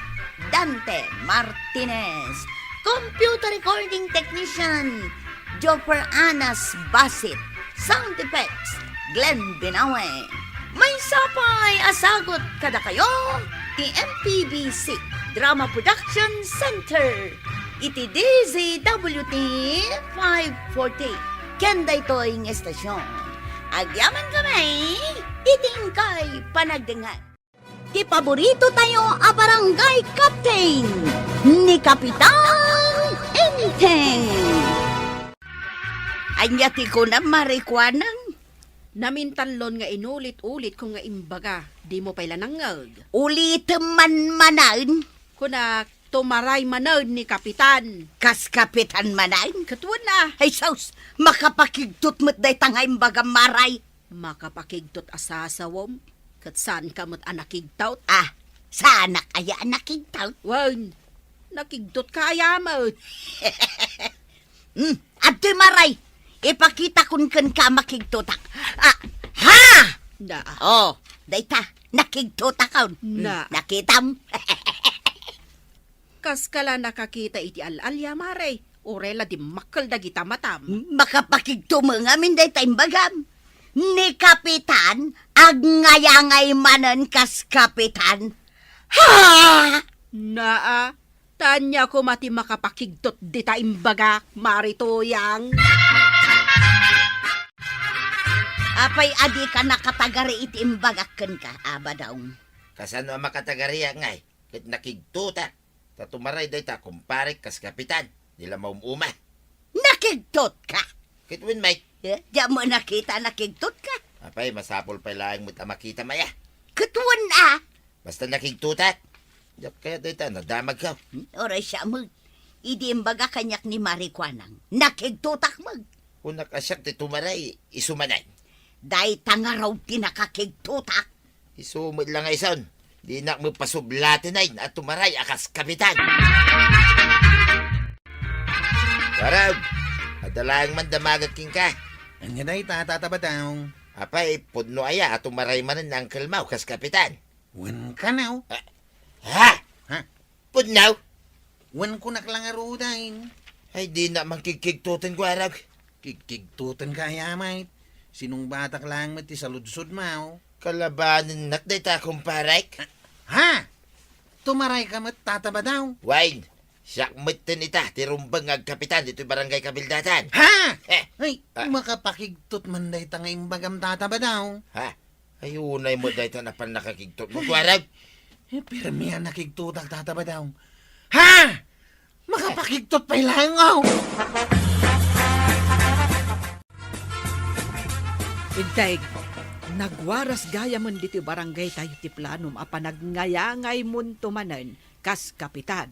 Dante Martinez. Computer recording technician Joffer Anas Basit. Sound effects Glenn Binawe. May sapay asagot kada kayo ti MPBC Drama Production Center. Iti DZWT 540. Kenda ito'y ng estasyon. Agyaman kami, itingkay panagdengan. Ti paborito tayo a barangay captain ni Kapitan Enteng. Anyati ko na marikwanang. Namintalon nga inulit-ulit ko nga imbaga, di mo pala nangag. Ulit man manan, Kuna tumaray manod ni Kapitan. kas kapitan manan. Katuan na, Ay saus, makapakigtot mo't day tangay imbaga maray. makapakigtot asasawom. Kat saan ka mo't anakigtaut? Ah, sana kaya nakigtaw. Wan, nakigtot ka ayamot. At maray, ipakita kun ka makigtotak. Ah, ha! Na, Oh, dayta, nakigtotak ka. Na. Nakitam. kas kala nakakita iti alalya mare. Orela di makal dagita matam. Makapakigtumangamin dayta imbagam. Ni Kapitan, agngayangay manan kas Kapitan. Ha! Naa, tanya ko mati makapakigtot dita imbaga, maritoyang. Apay adi ka nakatagari iti imbagakken ka, abadaw. Kasano ang makatagariya ngay? Kat nakigtuta. Tatumaray dayta kumparik kas kapitan. Nila maumuma. Nakigtot ka. Kitwin may. Diyan mo nakita nakigtot ka. Apay, masapol pa lang mo't makita maya. Katuan Basta nakigtuta. Diyak kaya dayta, nadamag ka. Oray siya mag. Idi imbaga kanyak ni Marikwanang. Nakigtotak mag. Kung nakasyak ti tumaray, isumanay. Day tanga raw tinakakigtotak. Isumod lang ay son. Di na mo pasublatin ay at tumaray akas kapitan. Warag, adalang man damagat king ka. Anya day tatabadaw. Apay, pudno aya at tumaray man ang kalmaw kas kapitan. Wan ka now. Ha? Ha? Pudnaw? Wan ko naklangarudain. Ay di na makikigtutin ko arag. Kigkigtutan ka yamay. Sinong batak lang mati sa ludsod mau. Kalabanin nak dayta kumparek. Ha? Tumaray ka mat tatabadaw. Wine, siyak mitten ita, tirumbang ag kapitan dito'y barangay kabildatan. Ha? Eh, Ay, makapakigtot man day tanga imbagam tatabadaw. ha? Ay, unay mo dayta na pan nakakigtot mo, kuwarag. Pero miya nakigtutak tatabadaw. Ha? Makapakigtot pa ilangaw. Integ, nagwaras gaya mon dito barangay tayo ti planum apa nagnayangay mon tumanen kas kapitan.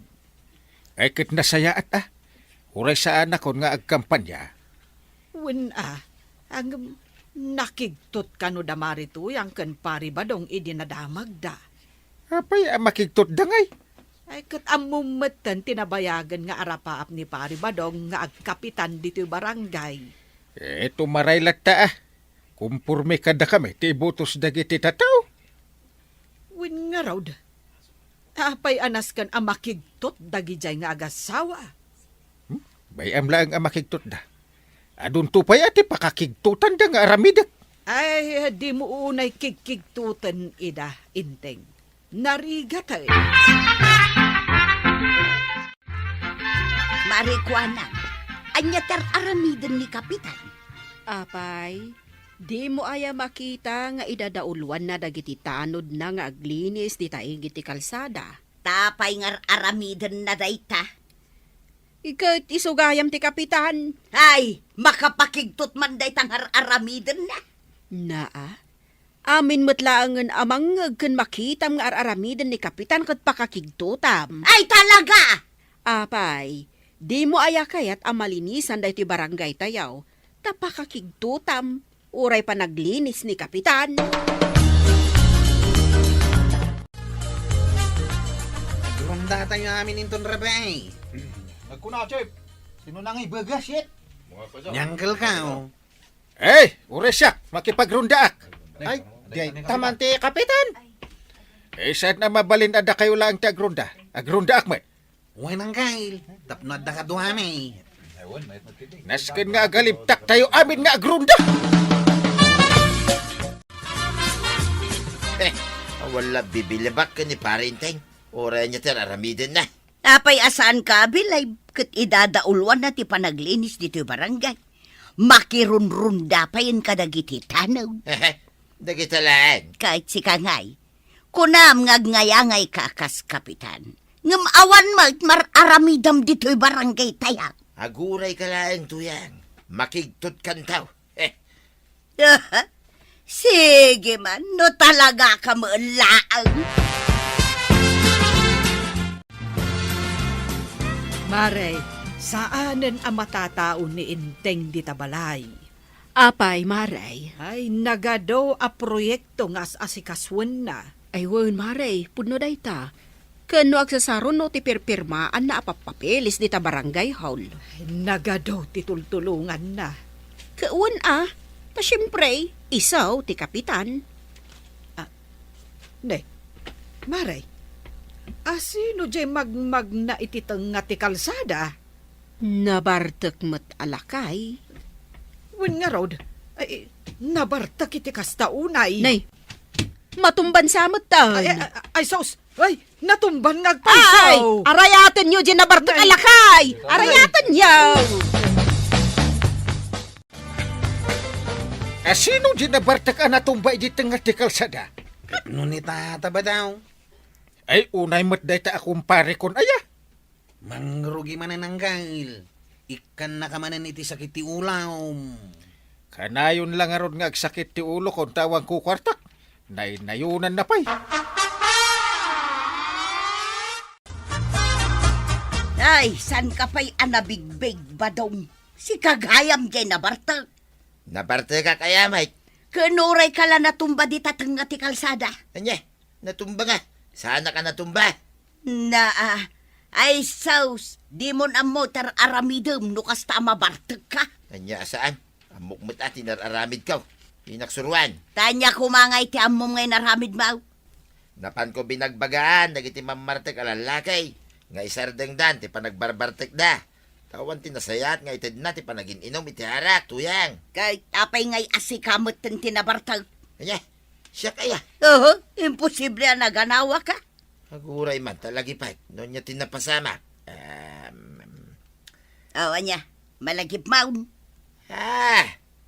Ay kit nasaya at Uray saan ako nga agkampanya. Wen ang nakigtot kano damari to yang ken pari badong idinadamag da. Apay makigtot dangay. Ay kat amumetan tinabayagan nga arapaap ni pari badong nga agkapitan dito barangay. Tumaray latta Kumpurme kada kami, ti butos dagiti tataw. Wen nga raw da. Apay anas kan amakigtot dagijay nga agasawa. Bayam lang ang makigtot da. Adun tupay ati pakakigtutan da nga aramidak. Ay, di mo unay kikigtutan ida, inteng. Narigatay. Marikwanang, anyater aramidan ni Kapitan. Apay, di mo aya makita nga idadaulwan na dagiti tanod na nga aglinis di taigiti kalsada. Tapay nga aramidan na dayta. Ikat isugayam ti kapitan. Ay, makapakigtot man day tanghar aramiden na. Naa, amin matlaangan amang kan makitam nga araramiden ni kapitan kat pakakigtutam. Ay, talaga! Apay, di mo ayakayat amalinisan dahi ti barangay tayaw. Tapakakigtutam, uray pa naglinis ni kapitan. Ronda tayo amin inton rabay. Nagkuna, Chef. Sino nang ibagas, yet? Nyangkel ka, oh. Eh, ure siya. Makipagrundaak. Ay, Di taman ti kapitan. Eh, saan na mabalin ada kayo lang ti agrunda? Agrundaak mo. Uy nang kail. Tapnod na kaduhami. Naskin nga agalibtak tayo amin nga agrunda. Wala bibilibak ka ni Parinteng. Oray niya tiraramidin na. Apay asaan ka, bilay, kat idadaulwan na ti panaglinis dito yung barangay. Makirunrunda pa yun kadagiti tanaw. Dagitalaan. Kahit si Kangay, kunam ngagngayangay ka kas kapitan. Ngam awan mararamidam dito yung barangay tayak. Aguray ka lang tuyang. Makigtot kantaw. Sige man, no talaga ka maalaang. Maray, saanan ang matataon ni Inteng di tabalay? Apay, maray. Ay, nagadaw a proyekto nga asikaswan na. Ay, wan, maray, pudno day ta. Kano agsasaron no ti pirpirmaan na apapapelis di ta barangay hall. Ay, nagadaw titultulungan na. Kawan ta syempre, isaw ti kapitan. Ne, Maray, asino jay magmag na ititang nga ti kalsada? Nabartek met alakay. Wen nga rod, ay, nabartak iti kastaunay. Nay, matumban sa matan. Ay, sos! Ay, natumban nga Ay, agpaisaw! arayaten nyo dyan nabartek Nay. alakay. Arayaten nyo. Sino di nabartak ang natumbay di tengah di kalsada? Ngunit tataba daw. Ay, unay mo't day ta akong pare kon aya. Mangrugi man ang kail. Ikan na ka manan iti sakit ti ulaw. Kanayon lang aron nga agsakit ti ulo kon tawang ko kwartak. Nayunan na pay. Ay, san ka pa'y anabigbig ba daw? Si Kagayam dyan nabartag. Naparte ka kaya, Mike. Kanuray ka lang natumba di tatanga ti kalsada. Anya, natumba nga. Sana ka natumba. Ay saus, di mo na mo aramidem no kasta mabartag ka. Anya, saan? Amok mo't at inararamid ka. Inaksuruan. Tanya kumangay ti amom ngay naramid mau. Napan ko binagbagaan, nagiti mamartek alalakay. Nga isardeng dan, ti panagbarbartek da. Tawan tinasayat nga itid na, ti panagin inom iti harak, tuyang. Kahit apay ngay asikamot ten tinabartag. Anya, siya kaya. Oo, imposible na naganawa ka. Aguray man, talagi pa. Noon niya tinapasama. Anya, malagip maun.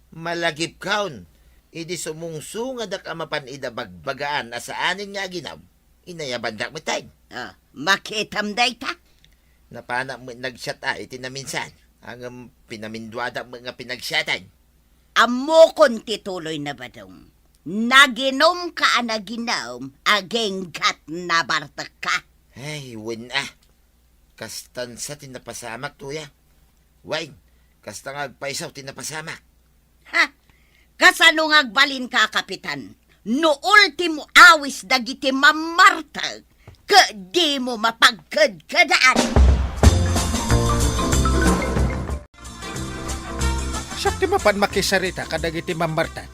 Malagip kaun. Idi sumungsungad ak amapan ida bagbagaan asaanin nga ginaw. Inayabandak mo tayo. Makitam day ta. Napana mo nagsyat iti na minsan. Ang pinamindwada mo nga pinagsyatan. Amo kon tituloy na ba daw? Naginom ka anaginom, ageng gat nabartak ka. Ay, win Kastan sa tinapasamak, tuya. Wine, kasta nga agpaisaw tinapasamak. Ha? Kasano nga agbalin ka, kapitan? No ultimo awis dagiti mamartag, ka di mo mapagkadkadaan. Siya ti mapan makisarita kadagiti mamarta.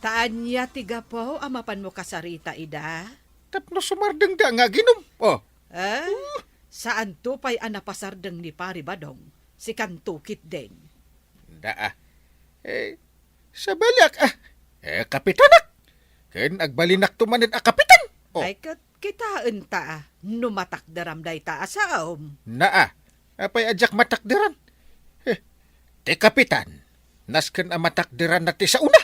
Taanya tiga po, amapan mo kasarita, ida? Tapno sumardeng da nga ginom. Oh, Saan to pa'y anapasardeng ni Pari Badong? Si Kantukit din. daa. Sa balak kapitanak. Ken agbalinak tumanin a kapitan. Oh, Ay, kitaan ta, numatak daramday ta asaom. naa. Apay ajak matakdiran. Ti kapitan. Nasken a matakdiran na ti sa una.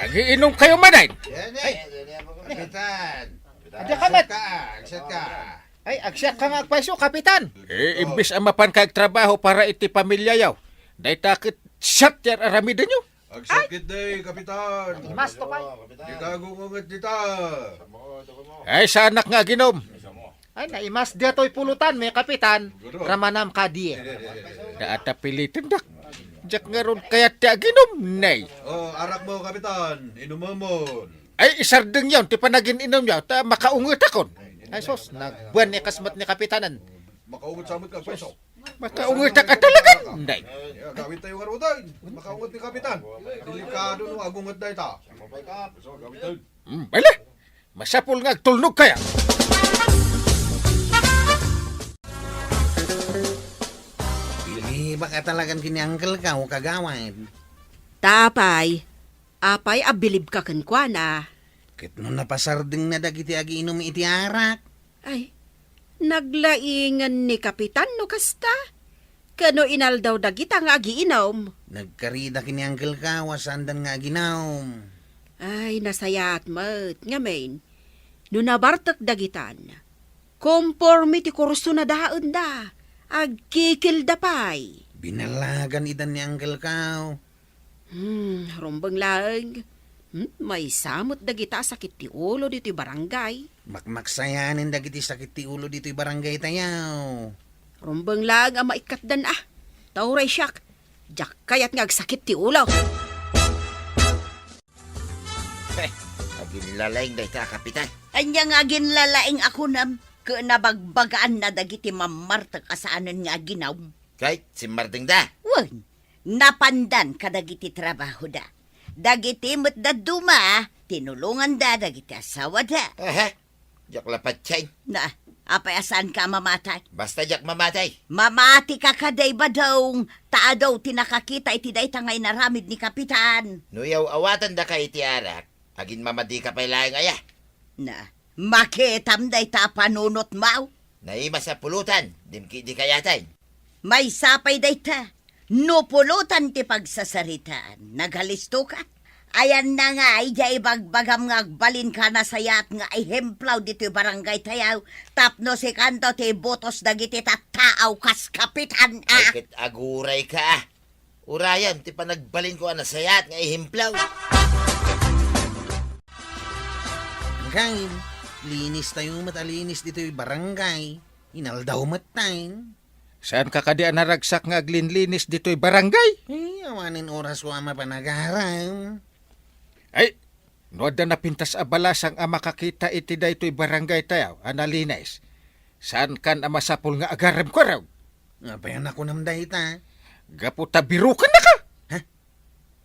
Agiinom kayo manay. Kapitan. Adya ka, Mat. Agsat ka. Ay, agsyat ka nga agpaiso, kapitan. Imbis ang mapan kag trabaho para iti pamilya yaw. Day takit shot yar aramida nyo. Agsakit day, kapitan. Mas to pay. Gitagungungat dita. Ay, sa anak nga ginom. Ay, naimas dia to'y pulutan, may kapitan. Ramanam kadiye. Daata pilitin dak. Jak nga ron kaya tiya ginom, nay. Oh, arak mo, kapitan. Inumamon. Ay, isardeng yaw, ti panagin inom yaw, ta makaungot akon. Ay, sos, nagbuwan ni kasmat ni kapitanan. Makaungot samot ka, peso. Makaungot ka talaga, nay. Gawin tayo karutan. Makaungot ni kapitan. Delikado no agungot day ta. Kapitan. Bala, masapul nga tulnog kaya. Pili ba ka talagang kiniangkel ka o kagawan? Tapay, apay abilib ka kenkwana. Kit no napasarding na dagiti agi inom iti arak. Ay, naglaingan ni kapitan no kasta. Kano inaldaw dagita nga agiinom. Nagkarida kiniangkel ka wasandan nga aginaom. Ay, nasayat mat, nga main. No nabartak dagitan. Conforme ti kurso na daan da. Agkikil da pay. Binalagan idan ni Uncle Kao. Rumbang lang. May samot dagita sakit ti ulo dito barangay. Makmaksayanin dagiti sakit ti ulo dito'y barangay tayaw. Rumbang lang ang maikatdan Tauray siyak. Jak kayat nga agsakit ti ulo. Agin lalaing day ta, kapitan. Anya nga ginlalaing ako nam. Nabagbagaan na dagiti mamarta kasaanan nga ginaw. Kahit si Marting da. Wan, napandan kadagiti trabaho da. Dagiti mo't da duma, tinulungan da dagiti asawa da. Aha, jak lapat chay. Na, apay asan ka mamatay? Basta jak mamatay. Mamati ka kaday ba daw? Taa daw tinakakita iti day tangay naramid ni kapitan. Nuyaw awatan da ka iti arak. Agin mamadi ka pa'y laing aya. Na, makitam day ta panunot mau. Naima sa pulutan, dimki di kayatay. May sapay day ta. No pulutan ti pagsasaritaan. Naghalisto ka? Ayan na nga, ijay bagbagam nga agbalin ka na sayat nga ihemplaw dito barangay tayaw. Tapno si kanto ti botos dagiti tataaw kas kapitan Ay kit aguray ka. Urayan, ti panagbalin ko na sayat nga ihimplaw. Kain, linis tayo matalinis dito'y barangay. Inaldaw matayin. Saan ka kadi naragsak nga aglinlinis dito'y barangay? Ay, awanin oras ko ama panagaram. Ay, nood na napintas abalasang ang makakita iti daytoy barangay tayaw, analinis. Saan kan ang masapol nga agarem ko raw? Apayan ako namday ta. Gaputa biro ka na ka!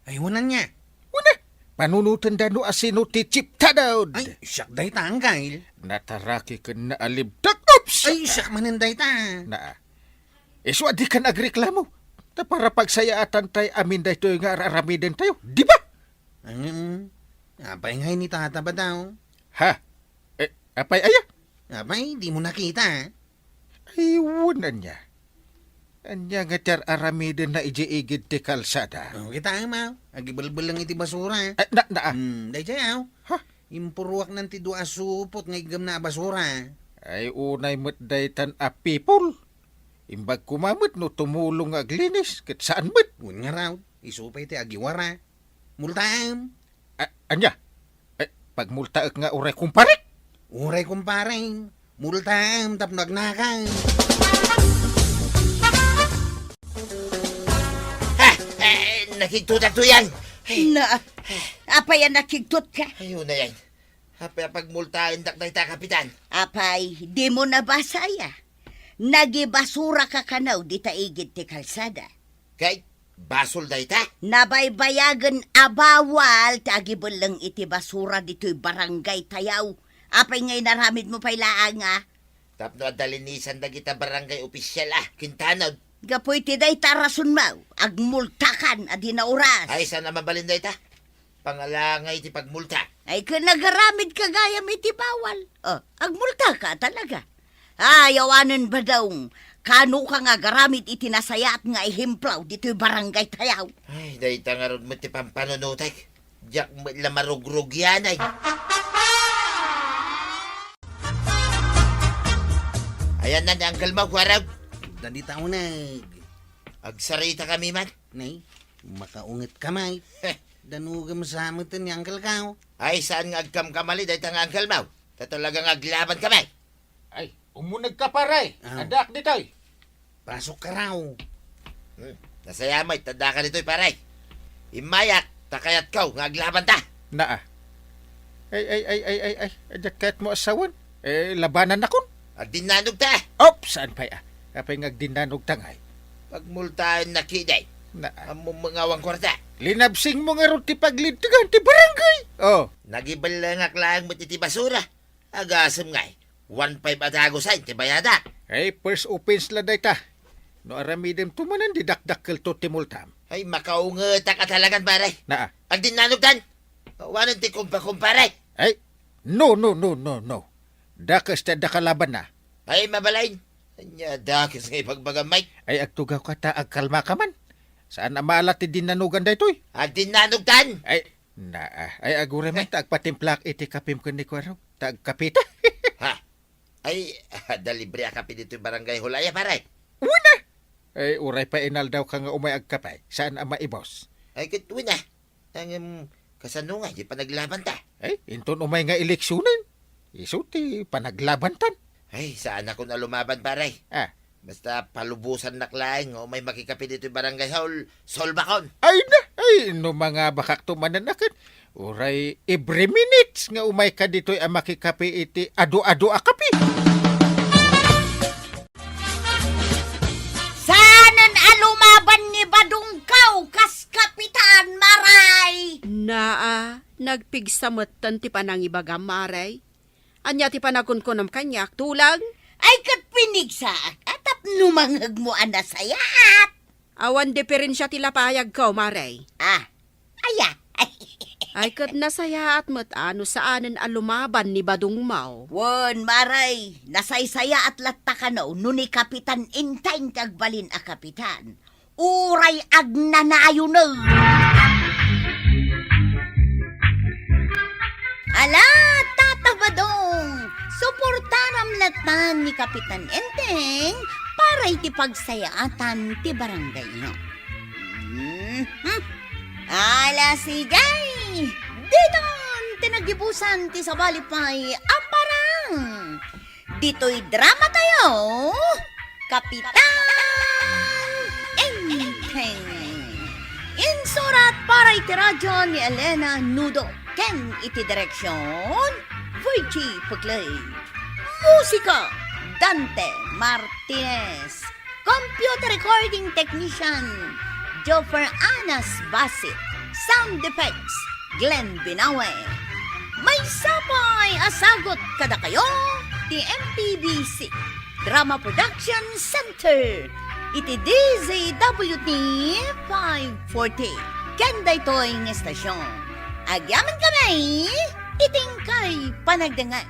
Ay, wanan niya. Una, panunutan dano asino ti chip tadaw. Ay, siyak day ta ang kail. Nataraki ka na alibdak. Oops! Ay, siyak maninday ta. Na, iso adi kan agreklamo. Ta para pagsayaatan tayo amin daytoy nga araramiden tayo. Di ba? Apay ngay ni tata ba daw? Ha? Apay aya? Apay, di mo nakita. Ay, wunan niya. Anya nga tiyar aramiden na ijiigid ti kalsada. Oh, kita amaw. Agibalbal lang iti basura. Na. Day jayaw. Ha? Impuruwak ng ti dua supot nga igam na basura. Ay unay mo't daytan a people. Imbag kumamot no tumulong aglinis. Kit saan mo't? Un nga raw. Isupay ti agiwara. Multaam. Anya? Pag multaak nga uray kumparik. Uray kumparing. Multaam tapno agnakang. Nakiktutak to yan. Na, apay ang nakigtot ka. Ayun na yan. Hapay pagmultain dak na ita, kapitan. Apay, di mo nabasaya. Nagibasura ka kanaw di taigid ti kalsada. Kahit basol na ita. Nabaybayagan abawal tagibol lang iti basura dito'y barangay tayaw. Apay ngay naramid mo pa'y laang Tapno adalinisan na kita barangay opisyal kintanod. Gapoy ti day tarasun mau, agmultakan adi na oras. Ay, sana mabalin na ita. Pangalangay ti pagmulta. Ay kung nagaramid ka gayam iti bawal. Agmulta ka talaga. Ayawanan ba daw, kano ka nga garamid iti nasayat nga ihimplaw dito'y barangay tayaw. Ay, dahi tangarod mo ti pampanunutek. Diyak lamarugrug yan ay. Ayan na ni Uncle Mau, Kwaraw. Dali tao na. Agsarita kami man. Nay, makaungit kamay. Danugam sa amutin ni Uncle Kao. Ay, saan nga agkam kamali dahil tang Uncle Mau? Tatalagang aglaban kami. Ay, umunag ka paray. Ah. Adak ditoy. Pasok ka raw. Nasayamay, tanda ka nito'y paray. Imayak, takayat kaw, nga aglaban ta. Naa. Ay. Adak mo asawan. Labanan na kun. Agdinanog ta. Op, saan pa ya? Kapay ngagdinanog tangay. Pagmultahan na kiday. Naa. Among mangawang kwarta. Linabsing mo nga ron ti paglintigan ti barangay. Oh, Nagibalangak lang mo ti basura. Agasam ngay. 1.5 atagosan, ti bayada. ay first offense la day ta. No aramidem tumanan di dakdakkel to ti multam. Ay, makaungat ka talagan, paray. Naa. Agdinanog tan. Wanan ti kumparay. Ay, no. Dakas ta dakalaban na. Ay, mabalain. Anya, dakis ngay pagbagamay. Ay agtugaw ka ta agkalma ka man. Saan na maalat ti dinanugan daytoy? Agdinanog tan. Ay, naa. Ay agure man ta agpatimplak iti kapim ko ni Kwaro. Ta agkapita. Ha? Ay, dalibre akapi dito yung barangay Hulaya, paray. Una! Ay uray pa inal daw ka nga umay agkapay. Saan ang maibos? Ay, katuwi na. Ang kasanungan, di pa naglaban ta. Ay, inton umay nga eleksyonan. Isuti panaglabantan. Ay, saan ako na lumaban, paray? Ah, Basta palubusan naklaing o may makikapi dito yung barangay hall, solbakon. ay na, ay no mga bakak tumananakan. Uray, every minutes nga umay ka dito'y ang makikapi iti adu-adu akapi. Sanan alumaban ni Badungkaw, kas Kapitan Maray! Naa, nagpigsamutan ti panangibagam, Maray. Anya ti panakunkunom kanyak, tulang. Ay kat pinigsaak, atap numangag mo anasayat. Awan diferensya ti lapayag ko, Maray. Ah, aya. Ay kat nasaya at ano saanan alumaban ni Badung Mau. Won, Maray, nasaysaya at latakanaw no ni Kapitan Intay tagbalin a Kapitan. Uray agnanayo na. Ala, tatabadong, suportaram latan ni Kapitan Enteng para iti pagsayaatan ti barangay no. Ala si Jay, diton tinagibusan ti sabalipay aparang. Dito'y drama tayo, Kapitan Enteng. Insurat para iti radyo ni Elena Nudo. Ken iti direksyon, Virgie Puglay. Musika, Dante Martinez. Computer recording technician, Joffer Anas Basit. Sound effects, Glenn Binawe. May sapay asagot kada kayo, ti MPBC Drama Production Center. Iti DZWT 540. Kenda ito'y estasyon. Agyaman kami, iting kay panagdangan.